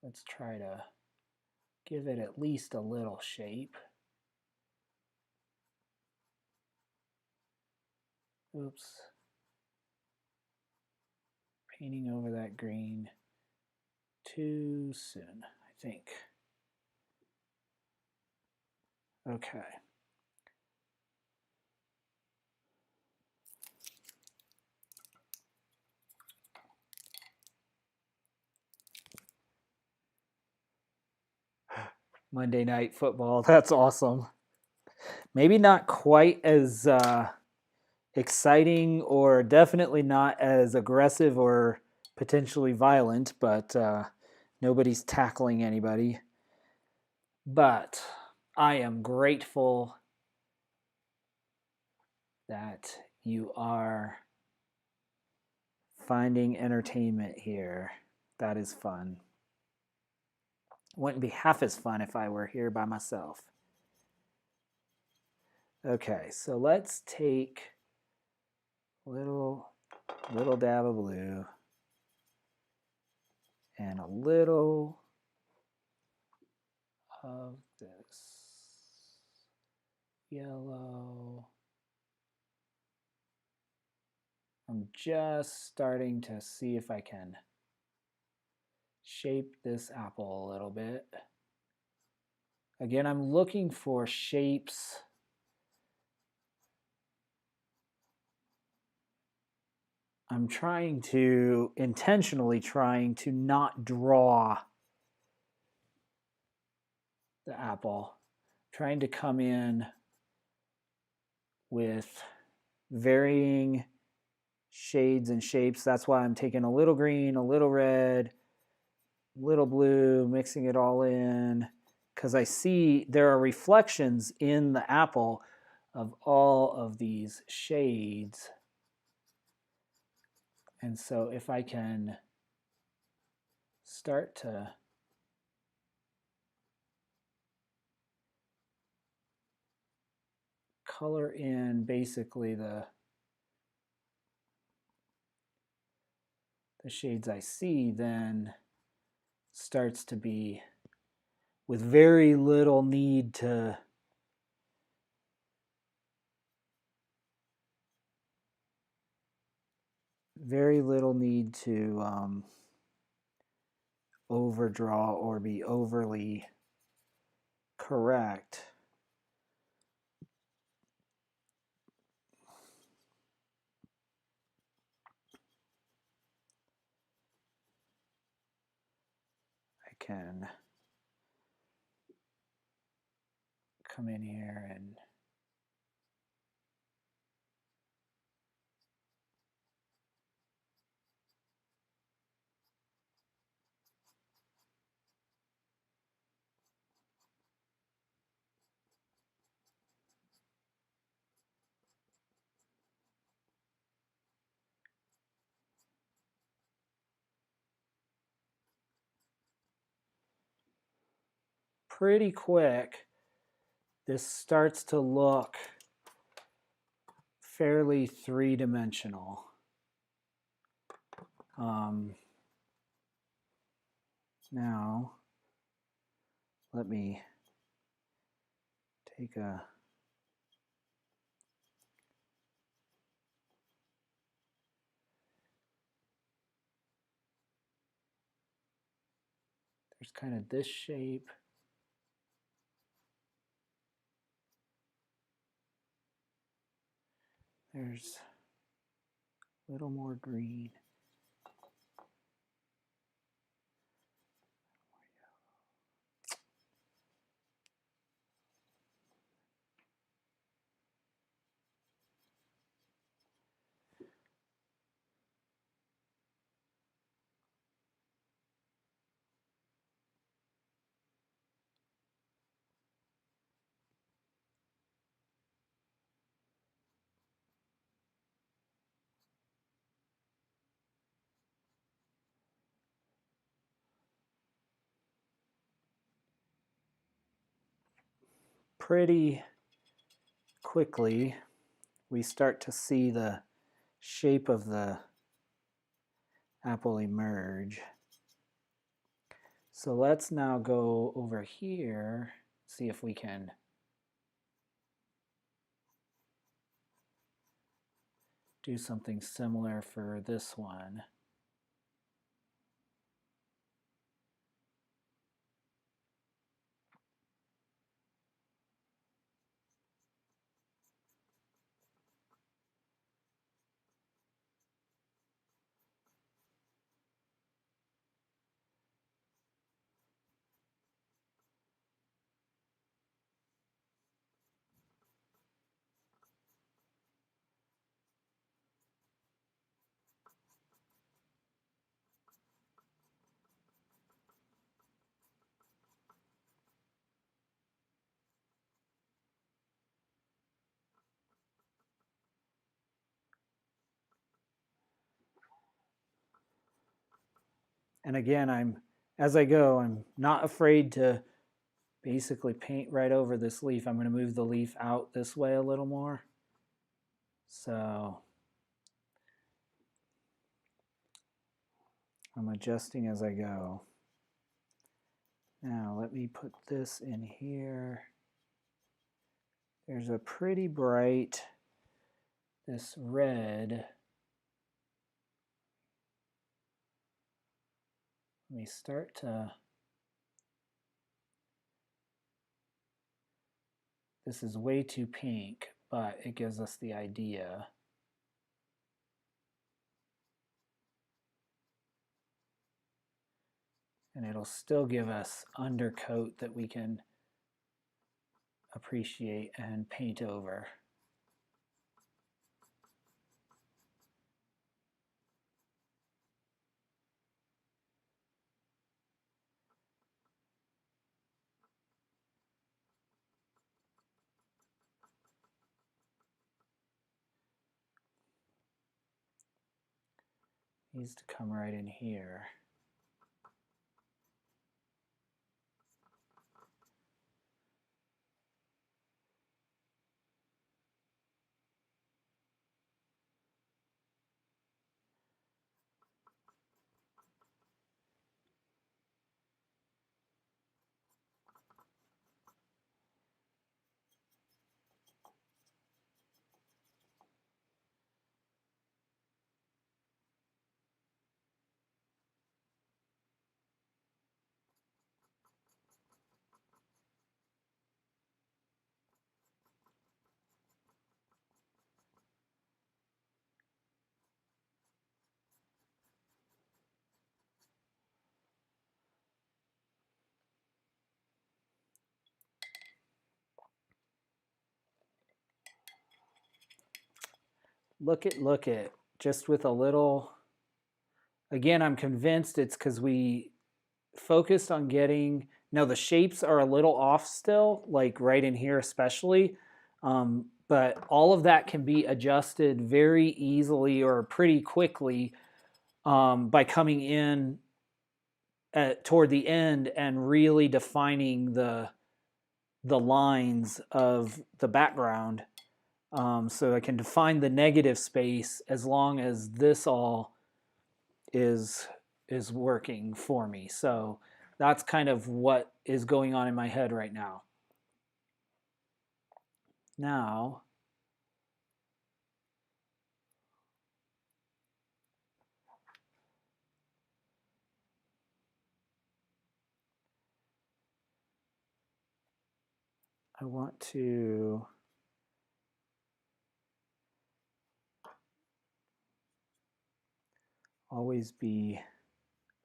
Let's try to give it at least a little shape. Oops. Painting over that green too soon, I think. Okay. Monday Night Football, that's awesome. Maybe not quite as exciting, or definitely not as aggressive or potentially violent, but nobody's tackling anybody. But I am grateful that you are finding entertainment here. That is fun. Wouldn't be half as fun if I were here by myself. Okay, so let's take a little dab of blue and a little of this yellow. I'm just starting to see if I can shape this apple a little bit. Again, I'm looking for shapes I'm intentionally trying to not draw the apple, trying to come in with varying shades and shapes. That's why I'm taking a little green, a little red, a little blue, mixing it all in, because I see there are reflections in the apple of all of these shades. And so if I can start to color in basically the shades I see, then starts to be with very little need to overdraw or be overly correct. I can come in here and pretty quick, this starts to look fairly three-dimensional. Now, let me take a there's kind of this shape. There's a little more green. Pretty quickly, we start to see the shape of the apple emerge. So let's now go over here, see if we can do something similar for this one. And again, as I go, I'm not afraid to basically paint right over this leaf. I'm going to move the leaf out this way a little more. So I'm adjusting as I go. Now let me put this in here. There's a pretty bright, this red. Let me start to, this is way too pink, but it gives us the idea. And it'll still give us undercoat that we can appreciate and paint over. Needs to come right in here. Look at, just with a little, again, I'm convinced it's because we focused on getting, no, the shapes are a little off still, like right in here especially, but all of that can be adjusted very easily or pretty quickly by coming in toward the end and really defining the lines of the background. So I can define the negative space as long as this all is working for me. So that's kind of what is going on in my head right now. Now, I want to always be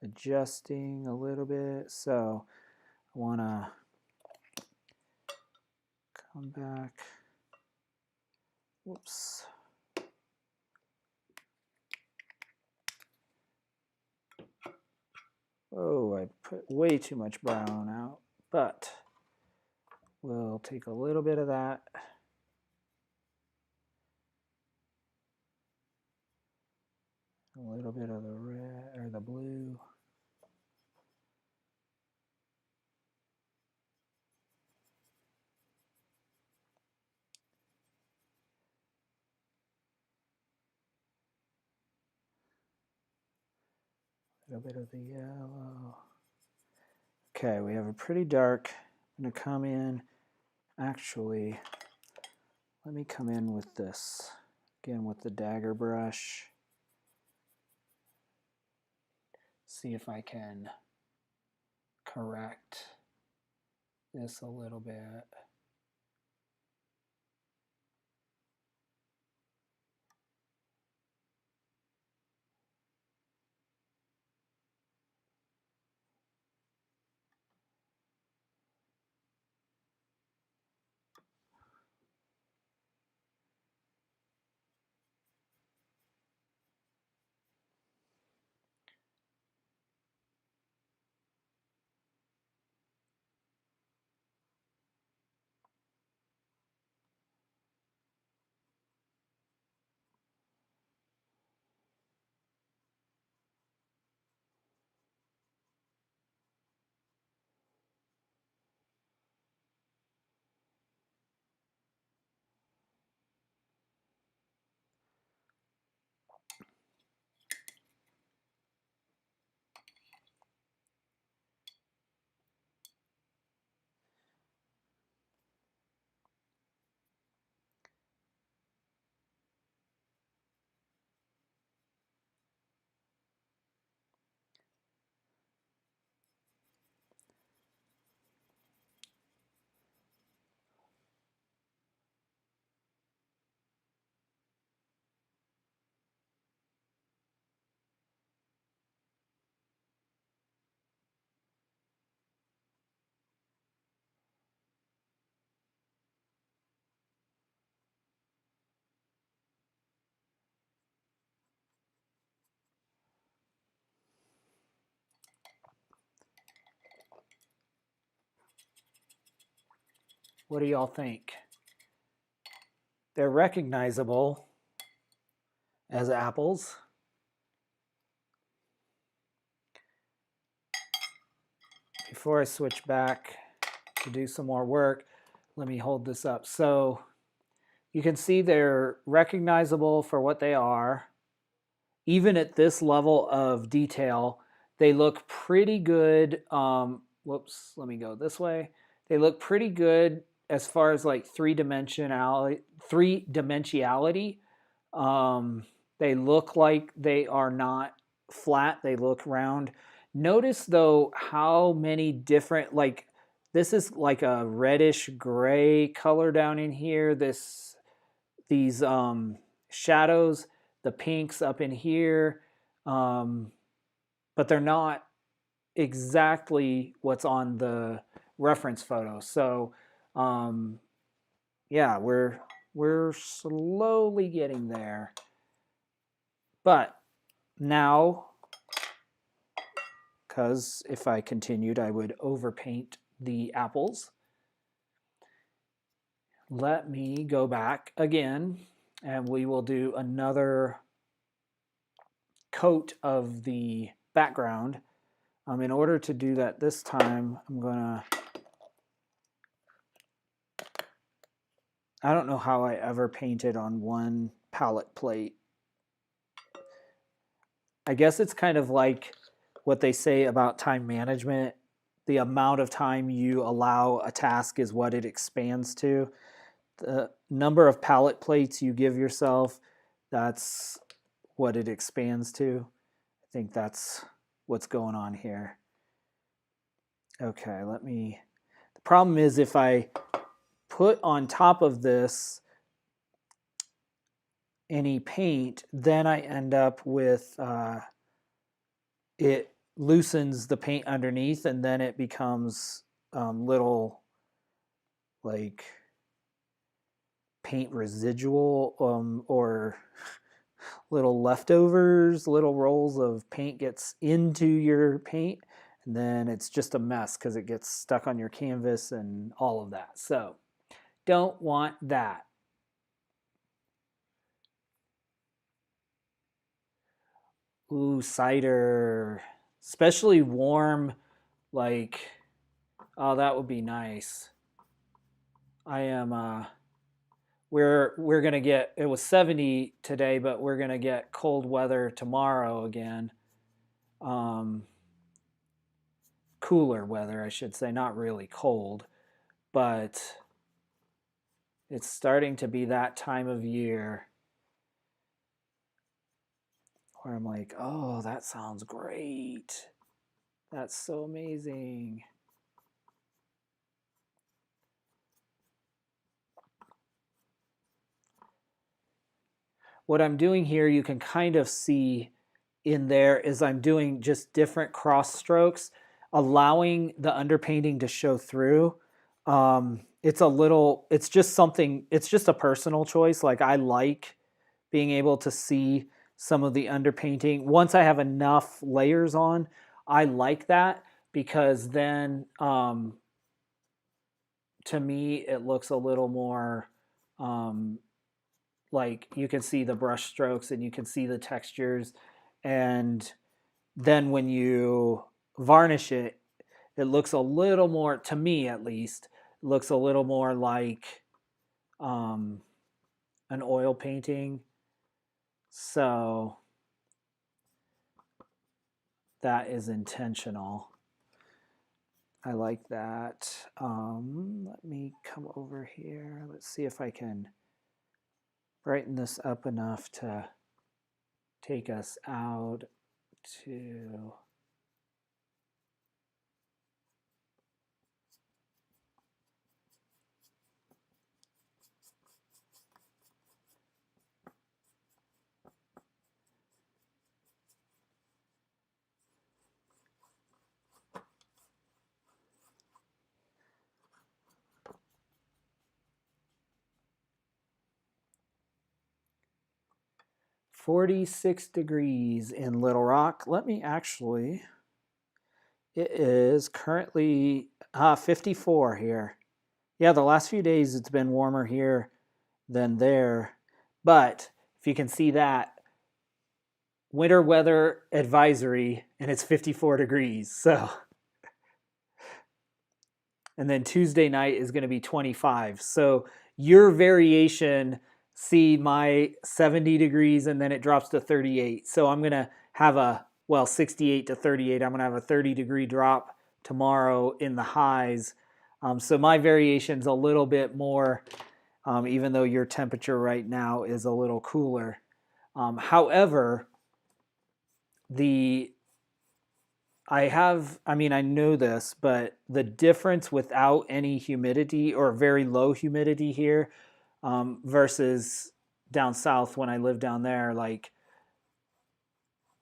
adjusting a little bit. So I want to come back. Whoops. Oh, I put way too much brown out, but we'll take a little bit of that. A little bit of the red or the blue. A little bit of the yellow. Okay, we have a pretty dark. I'm going to come in. Actually, let me come in with this. Again, with the dagger brush. See if I can correct this a little bit. What do y'all think? They're recognizable as apples. Before I switch back to do some more work, let me hold this up. So you can see they're recognizable for what they are. Even at this level of detail, they look pretty good. Whoops, let me go this way. They look pretty good as far as like three-dimensionality. They look like they are not flat. They look round. Notice though how many different, like this is like a reddish gray color down in here. These shadows, the pinks up in here, but they're not exactly what's on the reference photo. So yeah, we're slowly getting there. But now, because if I continued, I would overpaint the apples. Let me go back again, and we will do another coat of the background. In order to do that this time, I'm gonna, I don't know how I ever painted on one palette plate. I guess it's kind of like what they say about time management. The amount of time you allow a task is what it expands to. The number of palette plates you give yourself, that's what it expands to. I think that's what's going on here. Okay, the problem is if I put on top of this any paint, then I end up with, it loosens the paint underneath and then it becomes little like paint residual or little leftovers, little rolls of paint gets into your paint, and then it's just a mess because it gets stuck on your canvas and all of that. So don't want that. Ooh, cider, especially warm, like, oh, that would be nice. I am we're gonna get, it was 70 today, but we're gonna get cold weather tomorrow again. cooler weather, I should say, not really cold, but it's starting to be that time of year where I'm like, oh, that sounds great. That's so amazing. What I'm doing here, you can kind of see in there, is I'm doing just different cross strokes, allowing the underpainting to show through. It's just something, it's just a personal choice. Like, I like being able to see some of the underpainting. Once I have enough layers on, I like that, because then to me it looks a little more like you can see the brush strokes and you can see the textures. And then when you varnish it, it looks a little more, to me at least, looks a little more like an oil painting. So that is intentional. I like that. Let me come over here. Let's see if I can brighten this up enough to take us out to... .46 degrees in Little Rock. Let me actually, it is currently 54 here. Yeah, the last few days it's been warmer here than there. But if you can see that, winter weather advisory, and it's 54 degrees. So, and then Tuesday night is going to be 25. So your variation, see my 70 degrees and then it drops to 38. So I'm going to have a, well, 68 to 38. I'm going to have a 30-degree drop tomorrow in the highs. So my variation's a little bit more, even though your temperature right now is a little cooler. However, I know this, but the difference without any humidity or very low humidity here versus down south when I lived down there, like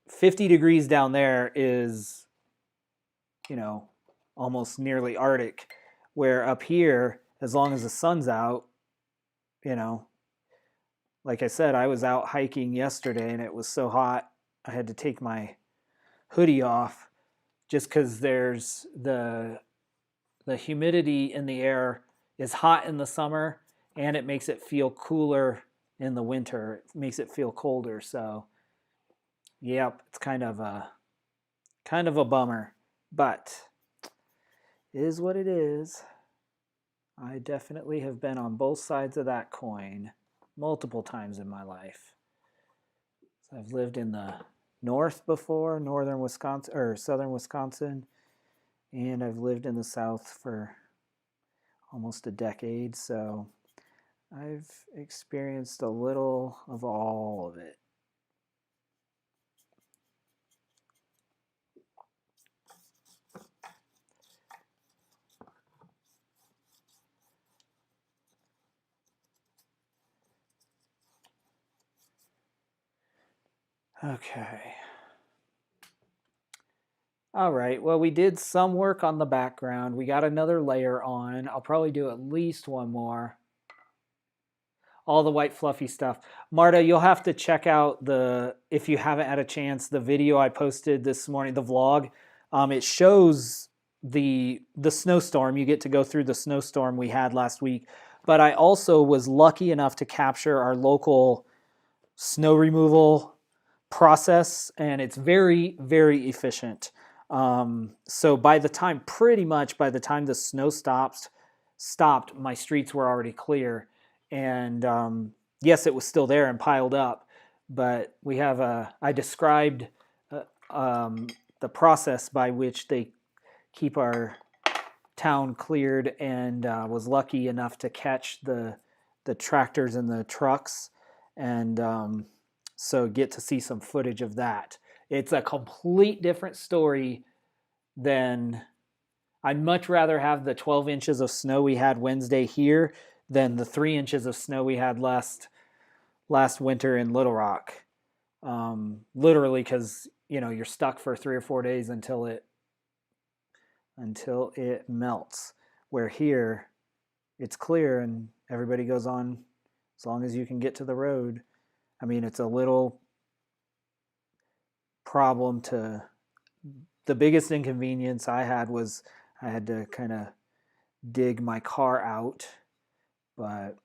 50 degrees down there is, almost nearly Arctic, where up here, as long as the sun's out, like I said, I was out hiking yesterday and it was so hot, I had to take my hoodie off just because there's the humidity in the air is hot in the summer and it makes it feel cooler in the winter. It makes it feel colder. So, yep, it's kind of a bummer, but it is what it is. I definitely have been on both sides of that coin multiple times in my life. So I've lived in the north before, northern Wisconsin or southern Wisconsin, and I've lived in the south for almost a decade, so I've experienced a little of all of it. Okay. All right, well, we did some work on the background. We got another layer on. I'll probably do at least one more. All the white fluffy stuff. Marta, you'll have to check out if you haven't had a chance, the video I posted this morning, the vlog. It shows the snowstorm. You get to go through the snowstorm we had last week. But I also was lucky enough to capture our local snow removal process, and it's very, very efficient. So pretty much by the time the snow stopped, my streets were already clear. And yes, it was still there and piled up, but I described the process by which they keep our town cleared, and was lucky enough to catch the tractors and the trucks, and so get to see some footage of that. It's a complete different story than I'd much rather have the 12 inches of snow we had Wednesday here than the 3 inches of snow we had last winter in Little Rock. Literally, because you're stuck for 3 or 4 days until it melts. Where here, it's clear and everybody goes on as long as you can get to the road. I mean, it's a little problem to. The biggest inconvenience I had was I had to kind of dig my car out, but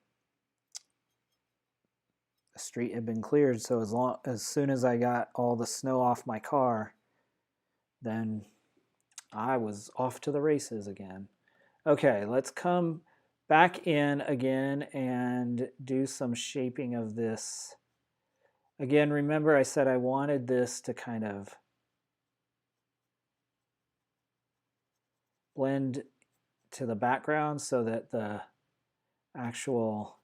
the street had been cleared, so as soon as I got all the snow off my car, then I was off to the races again. Okay, let's come back in again and do some shaping of this. Again, remember I said I wanted this to kind of blend to the background so that the actual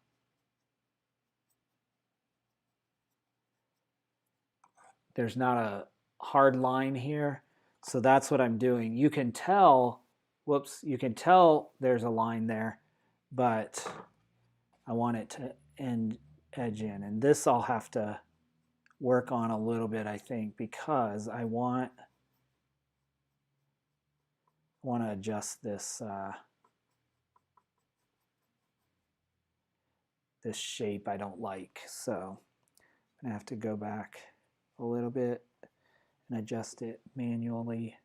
there's not a hard line here. So that's what I'm doing. You can tell, you can tell there's a line there, but I want it to edge in. And this I'll have to work on a little bit, I think, because I want to adjust this this shape I don't like. So I'm gonna have to go back a little bit and adjust it manually.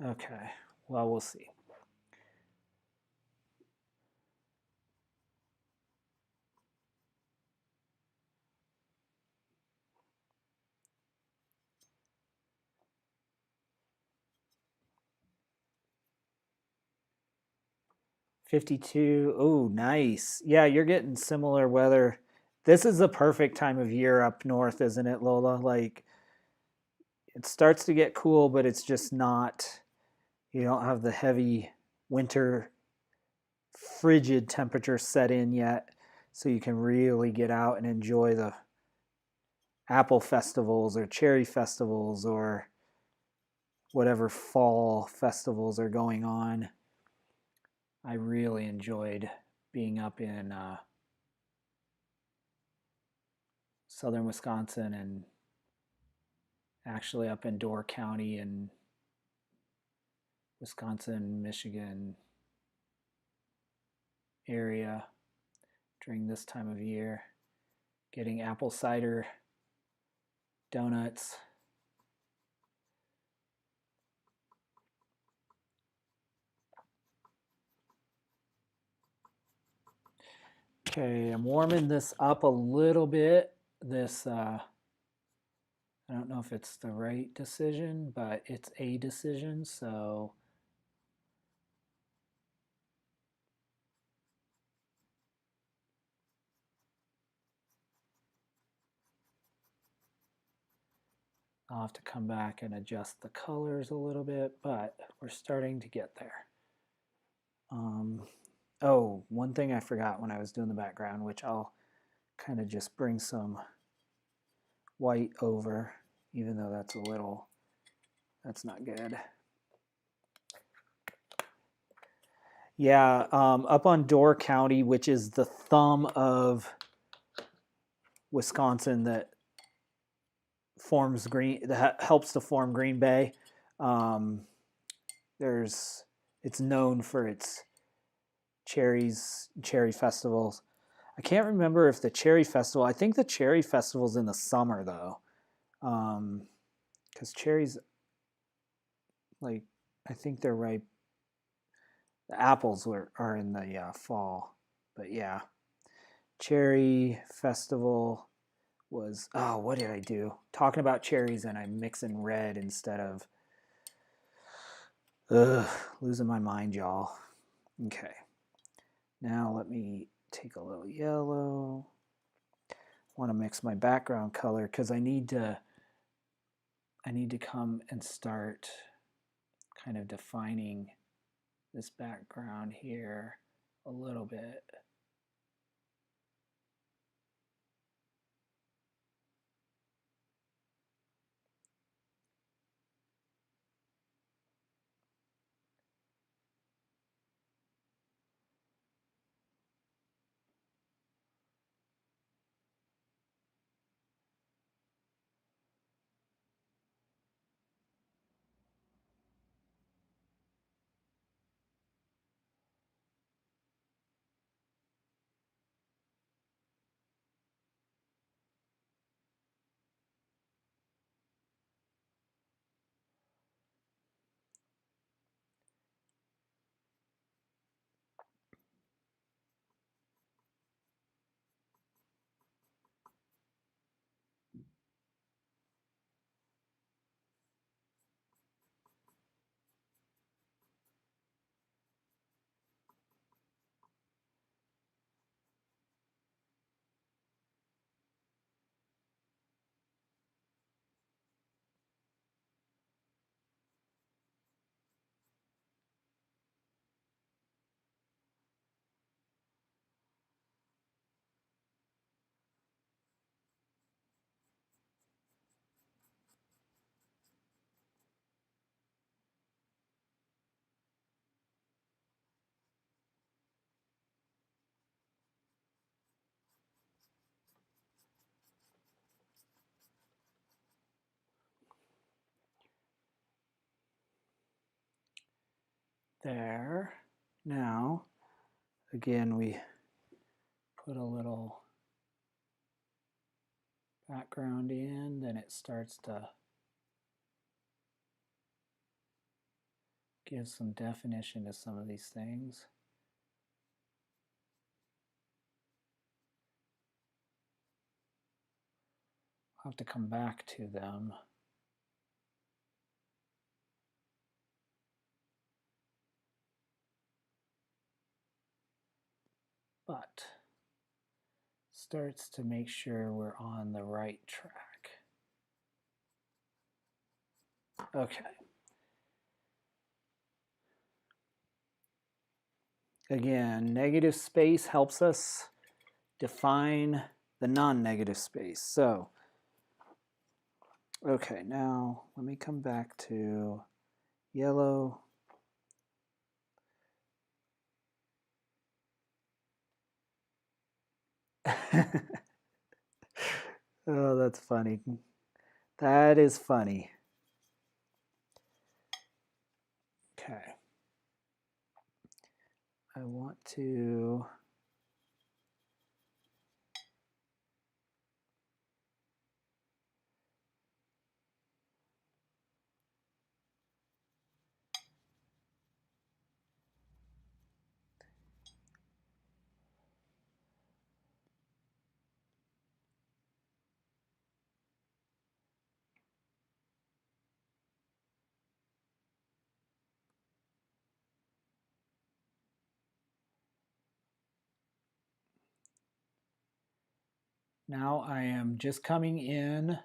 Okay, well, we'll see. $52. Oh, nice. Yeah, you're getting similar weather. This is the perfect time of year up north, isn't it, Lola? Like, it starts to get cool, but it's just not, you don't have the heavy winter frigid temperature set in yet, so you can really get out and enjoy the apple festivals or cherry festivals or whatever fall festivals are going on. I really enjoyed being up in southern Wisconsin and actually up in Door County and Wisconsin, Michigan area during this time of year, getting apple cider donuts. Okay, I'm warming this up a little bit. This, I don't know if it's the right decision, but it's a decision, so I'll have to come back and adjust the colors a little bit, but we're starting to get there. Oh, one thing I forgot when I was doing the background, which I'll kind of just bring some white over, even though that's not good. Yeah, up on Door County, which is the thumb of Wisconsin that forms that helps to form Green Bay. It's known for its cherry festivals. I can't remember if the cherry festival. I think the cherry festival's in the summer though, because cherries, like, I think they're ripe. The apples are in the fall, but yeah, cherry festival was, oh, what did I do? Talking about cherries and I'm mixing red instead of, losing my mind, y'all. Okay. Now let me take a little yellow. I want to mix my background color because I need to come and start kind of defining this background here a little bit. There. Now, again, we put a little background in, then it starts to give some definition to some of these things. I'll have to come back to them. But starts to make sure we're on the right track. Okay. Again, negative space helps us define the non-negative space. So, okay, now let me come back to yellow. Oh, that's funny. That is funny. Okay. I want to now I am just coming in.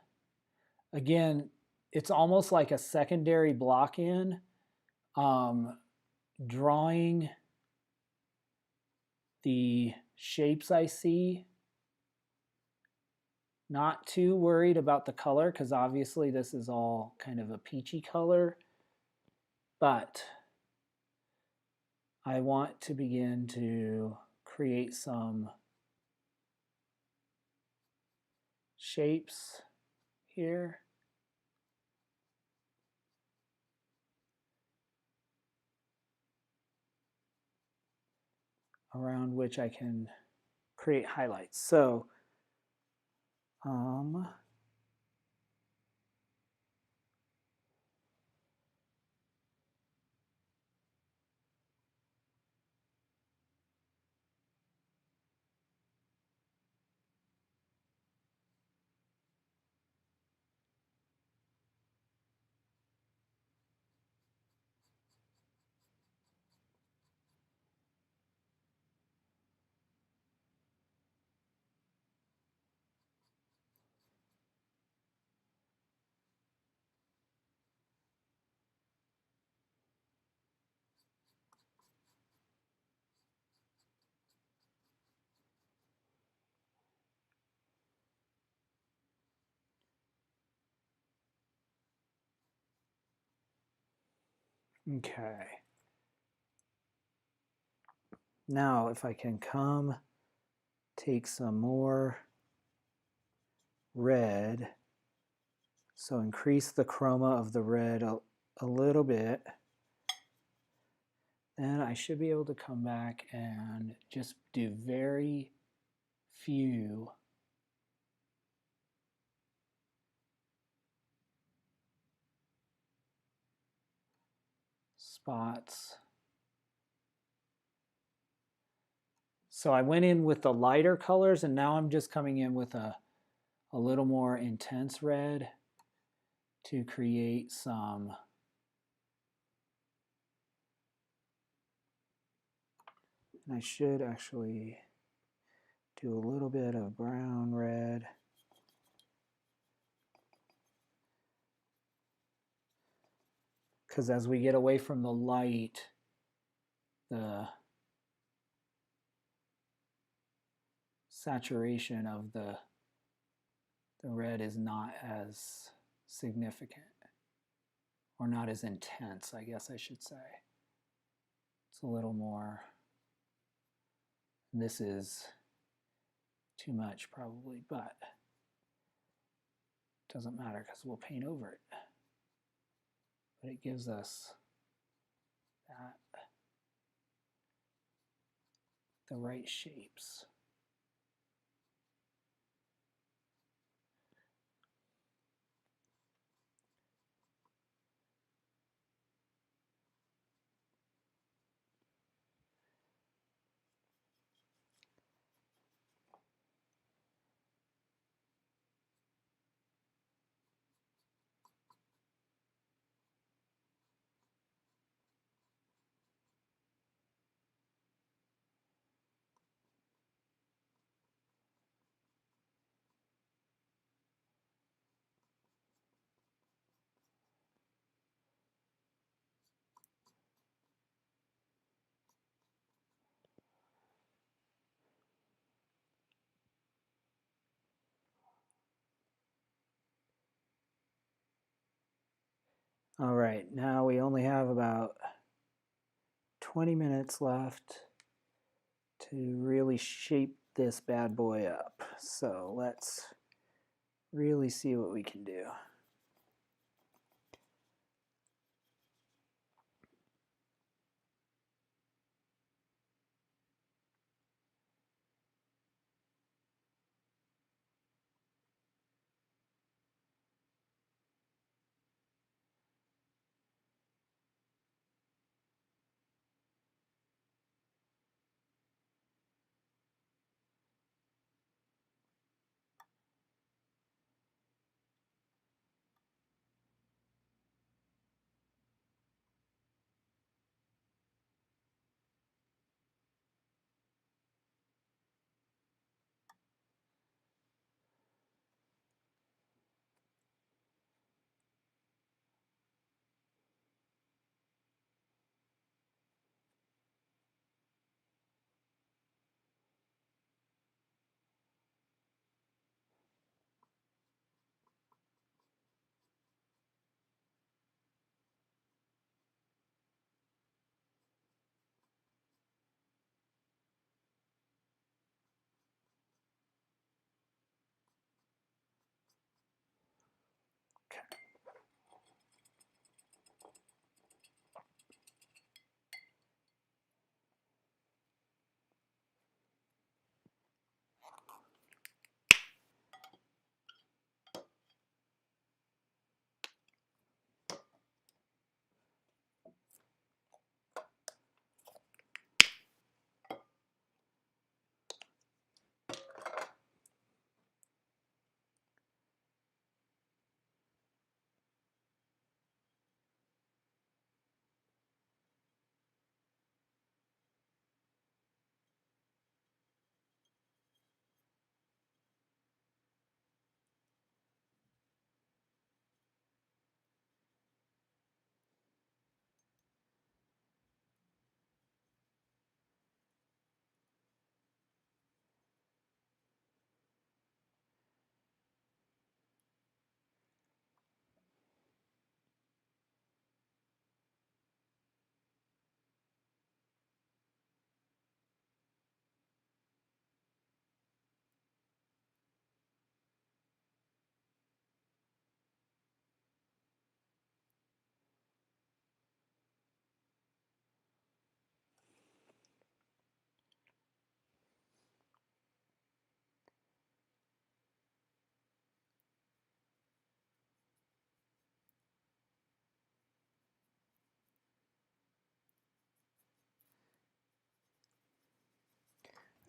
Again, it's almost like a secondary block in, drawing the shapes I see. Not too worried about the color because obviously this is all kind of a peachy color, but I want to begin to create some shapes here. Around which I can create highlights. So, Okay. Now if I can come take some more red, so increase the chroma of the red a little bit, then I should be able to come back and just do very few spots. So I went in with the lighter colors, and now I'm just coming in with a little more intense red to create some and I should actually do a little bit of brown red. Because as we get away from the light, the saturation of the red is not as significant, or not as intense, I guess I should say. It's a little more, this is too much probably, but it doesn't matter because we'll paint over it. But it gives us that, the right shapes. All right, now we only have about 20 minutes left to really shape this bad boy up. So let's really see what we can do.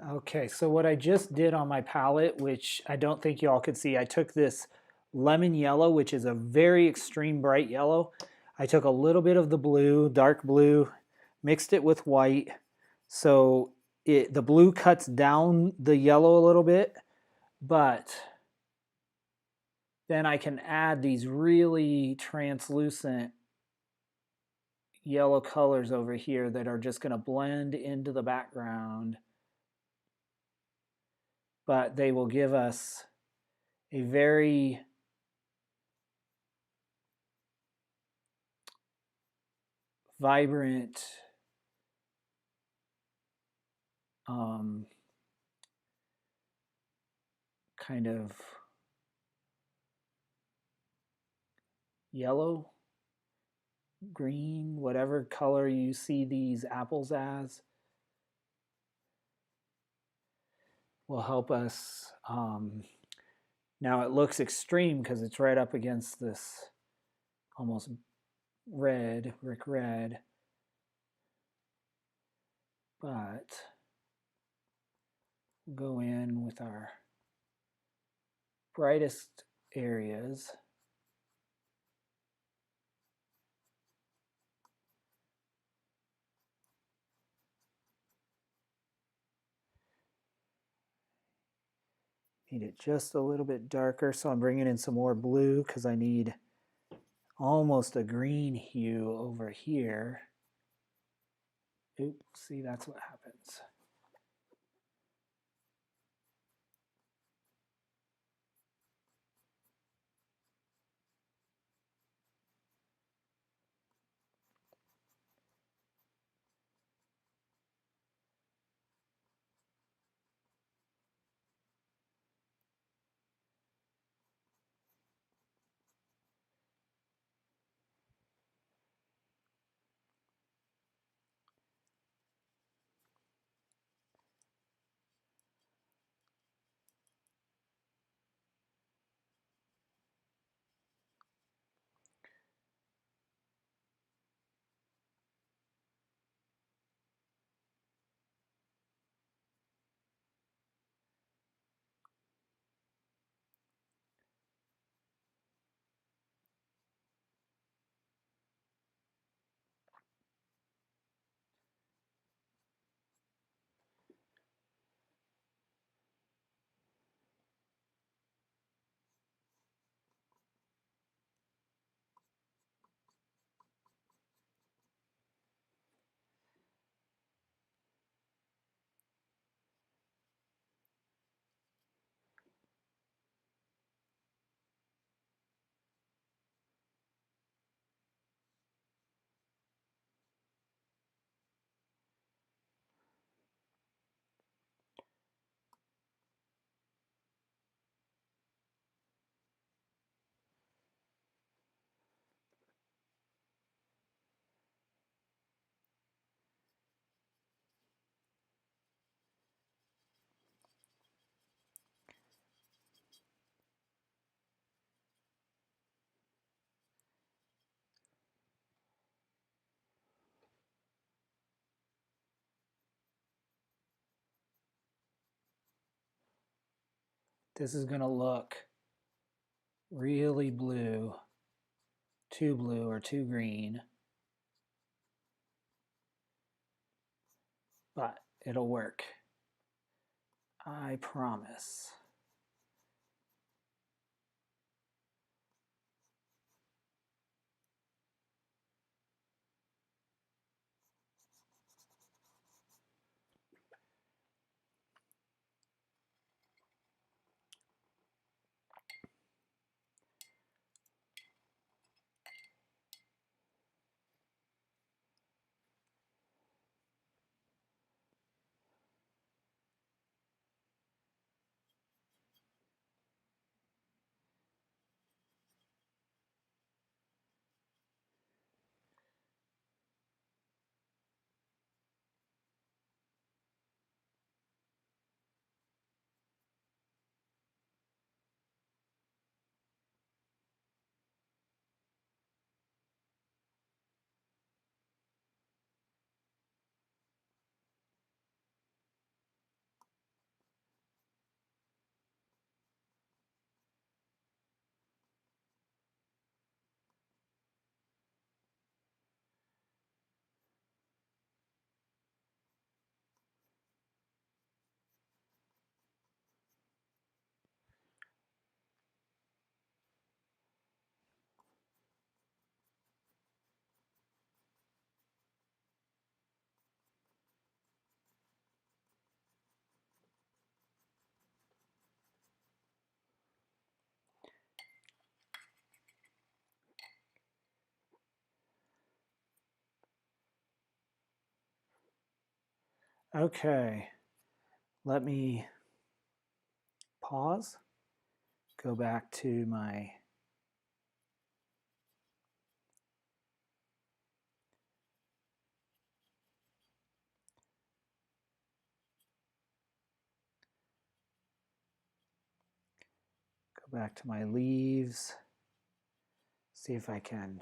Okay, so what I just did on my palette, which I don't think y'all could see, I took this lemon yellow, which is a very extreme bright yellow. I took a little bit of the blue, dark blue, mixed it with white. So the blue cuts down the yellow a little bit, but then I can add these really translucent yellow colors over here that are just going to blend into the background, but they will give us a very vibrant kind of yellow, green, whatever color you see these apples as will help us. Now it looks extreme because it's right up against this almost red, brick red, but we'll go in with our brightest areas. Need it just a little bit darker, so I'm bringing in some more blue because I need almost a green hue over here. Oops, see, that's what happens. This is going to look really blue or too green, but it'll work. I promise. Okay, let me pause, go back to my leaves, see if I can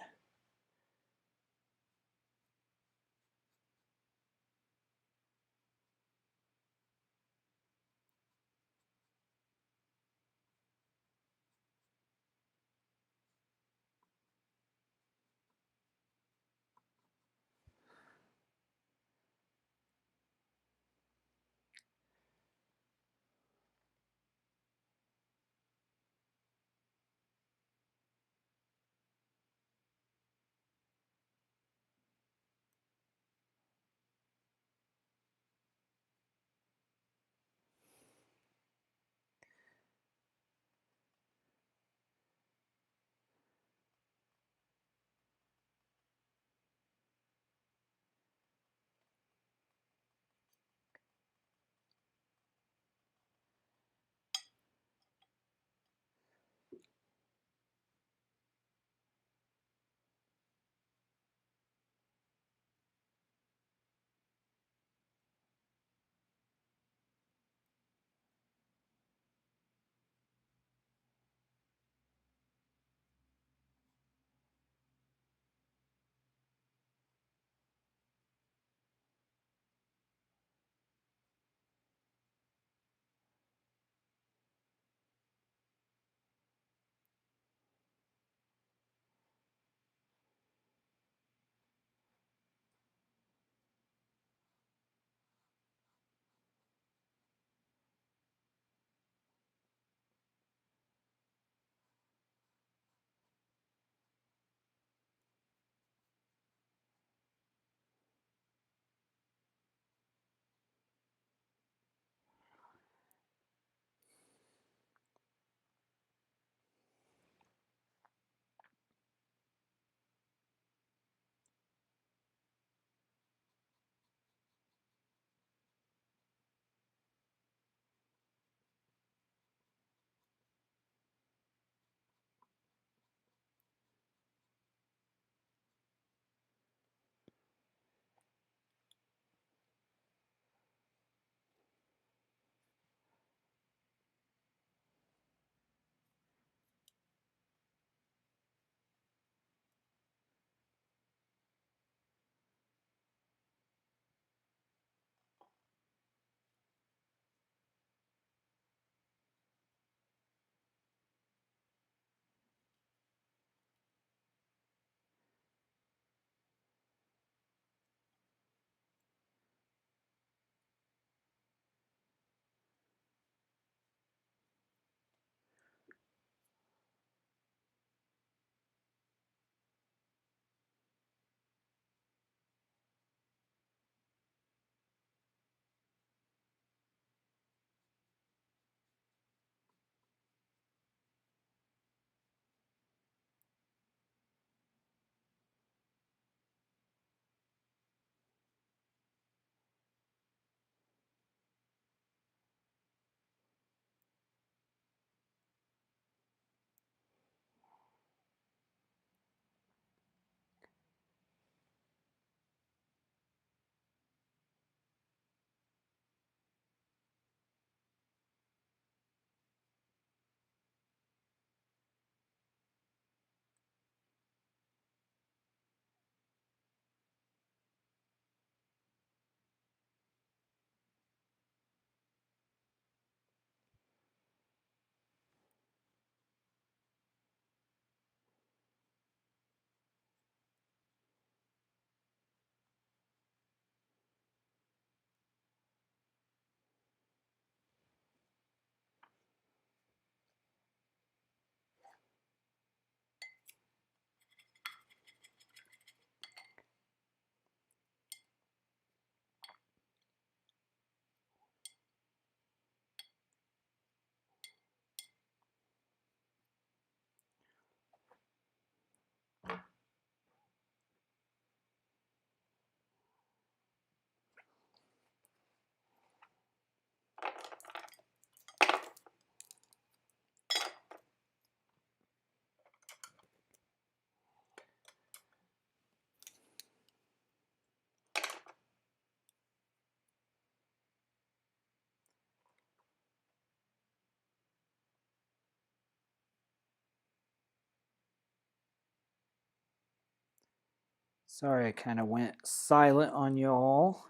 Sorry, I kind of went silent on y'all.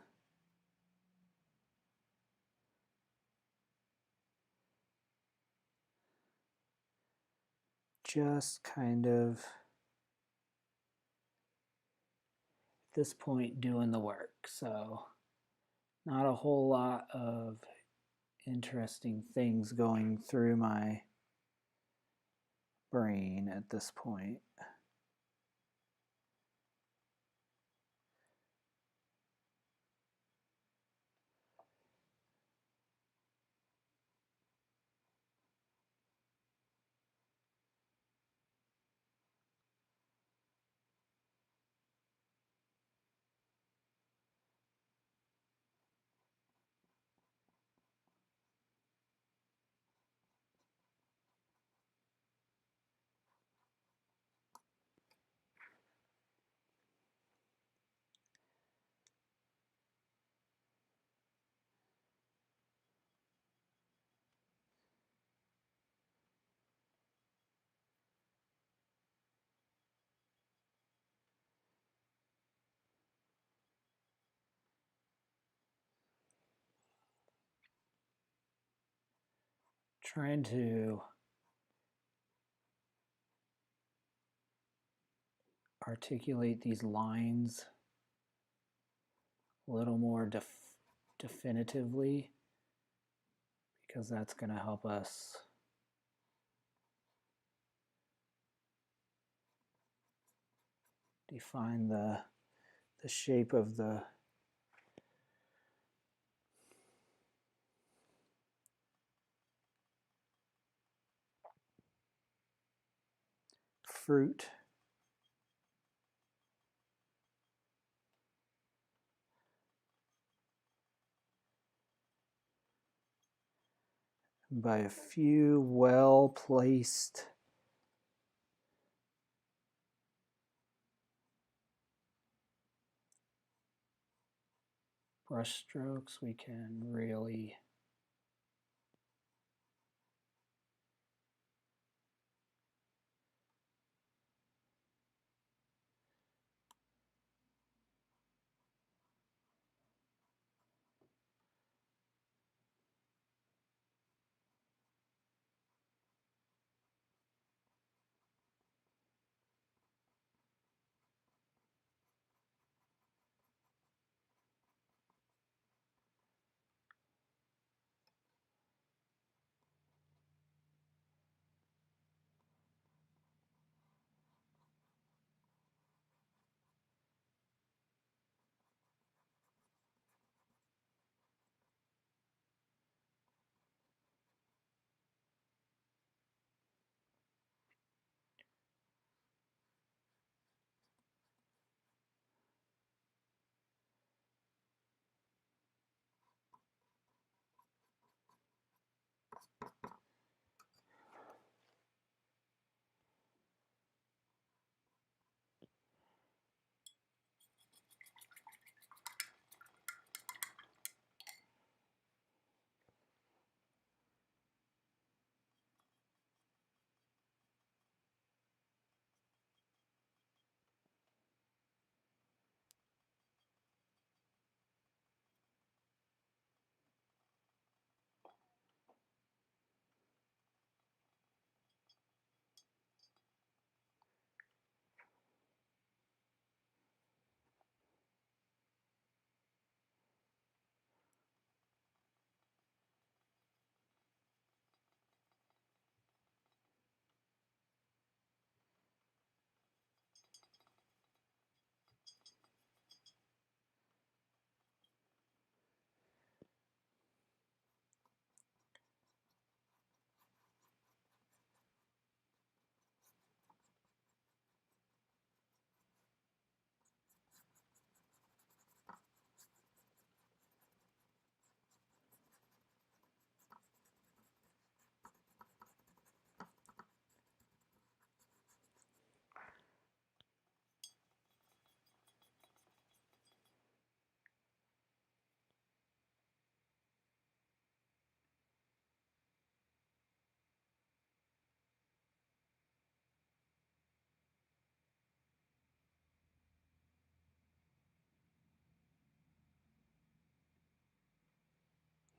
Just kind of at this point doing the work. So not a whole lot of interesting things going through my brain at this point. Trying to articulate these lines a little more definitively, because that's going to help us define the shape of the fruit. By a few well-placed brush strokes, we can really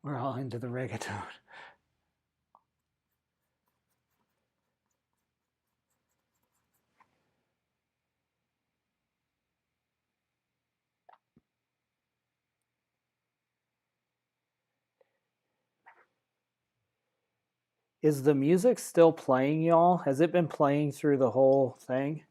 We're all into the reggaeton. Is the music still playing, y'all? Has it been playing through the whole thing?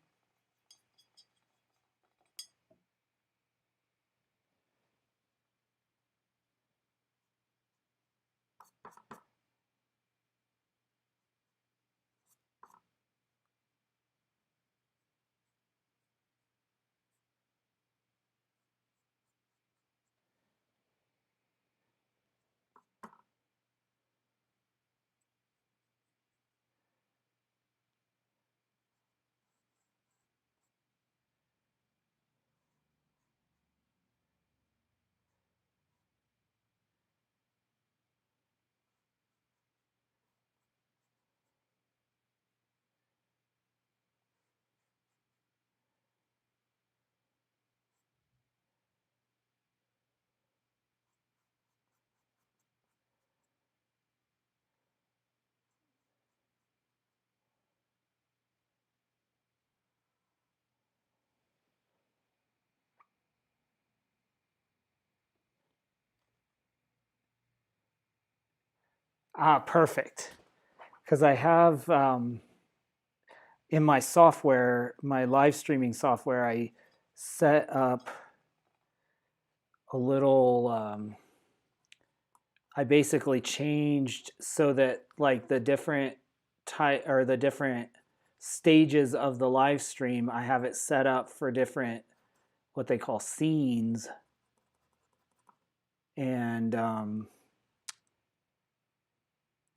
Ah, perfect. Because I have in my software, my live streaming software, I set up a little. I basically changed so that like the different type or the different stages of the live stream, I have it set up for different what they call scenes, and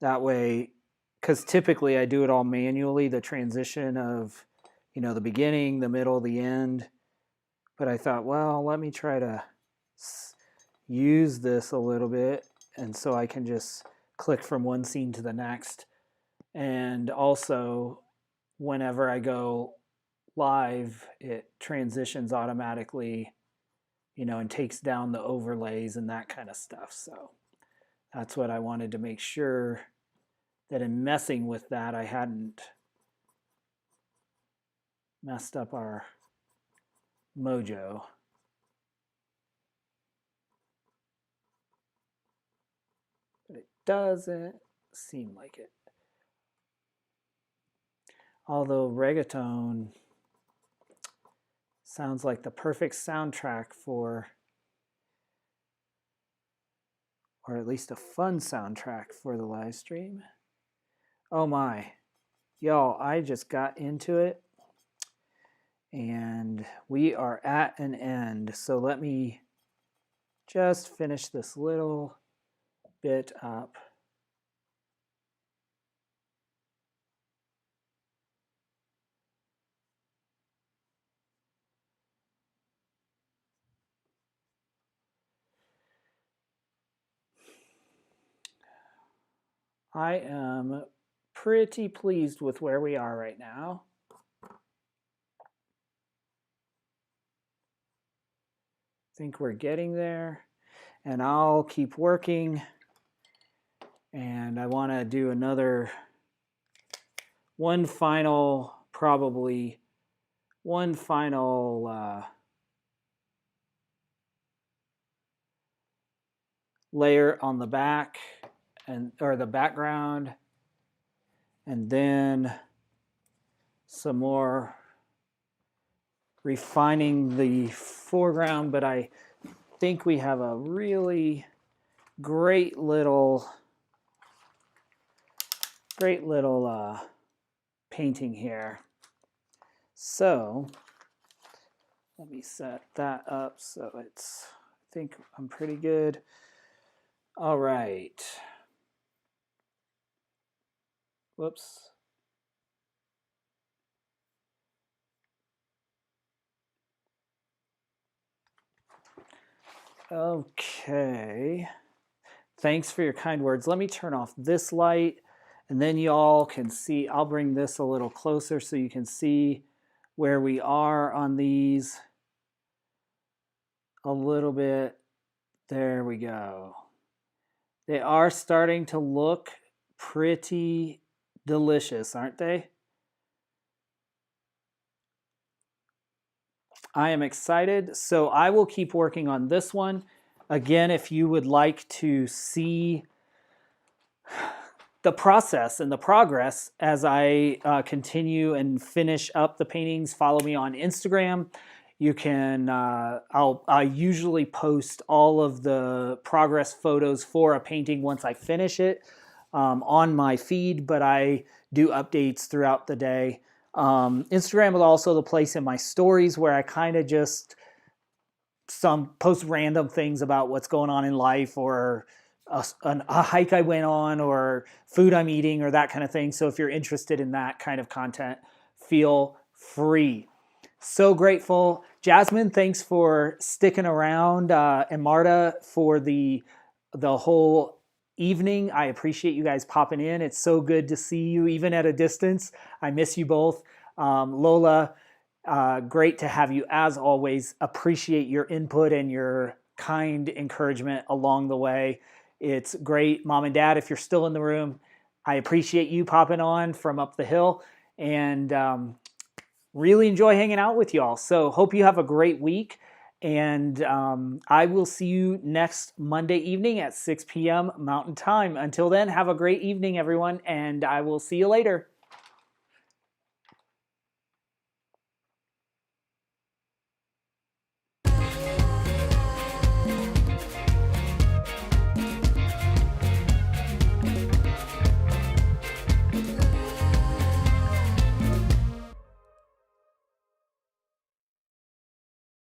that way, because typically I do it all manually, the transition of, the beginning, the middle, the end. But I thought, well, let me try to use this a little bit, and so I can just click from one scene to the next. And also, whenever I go live, it transitions automatically, and takes down the overlays and that kind of stuff. So that's what I wanted to make sure that in messing with that, I hadn't messed up our mojo. But it doesn't seem like it. Although reggaeton sounds like the perfect soundtrack for, or at least a fun soundtrack for the live stream. Oh my, y'all, I just got into it and we are at an end. So let me just finish this little bit up. I am pretty pleased with where we are right now. I think we're getting there, and I'll keep working, and I want to do one final layer on the back or the background, and then some more refining the foreground. But I think we have a really great little painting here. So let me set that up so I think I'm pretty good. All right. Whoops. Okay. Thanks for your kind words. Let me turn off this light and then y'all can see. I'll bring this a little closer so you can see where we are on these a little bit. There we go. They are starting to look pretty delicious, aren't they? I am excited. So I will keep working on this one. Again, if you would like to see the process and the progress as I continue and finish up the paintings, follow me on Instagram. You can, I usually post all of the progress photos for a painting once I finish it on my feed, but I do updates throughout the day. Instagram is also the place in my stories where I kind of just post random things about what's going on in life, or a hike I went on, or food I'm eating, or that kind of thing. So if you're interested in that kind of content, feel free. So grateful. Jasmine, thanks for sticking around, and Marta for the whole evening. I appreciate you guys popping in. It's so good to see you, even at a distance. I miss you both. Lola, great to have you as always. Appreciate your input and your kind encouragement along the way. It's great. Mom and Dad, if you're still in the room, I appreciate you popping on from up the hill, and really enjoy hanging out with y'all. So hope you have a great week, and I will see you next Monday evening at 6 p.m. Mountain Time. Until then, have a great evening, everyone, and I will see you later.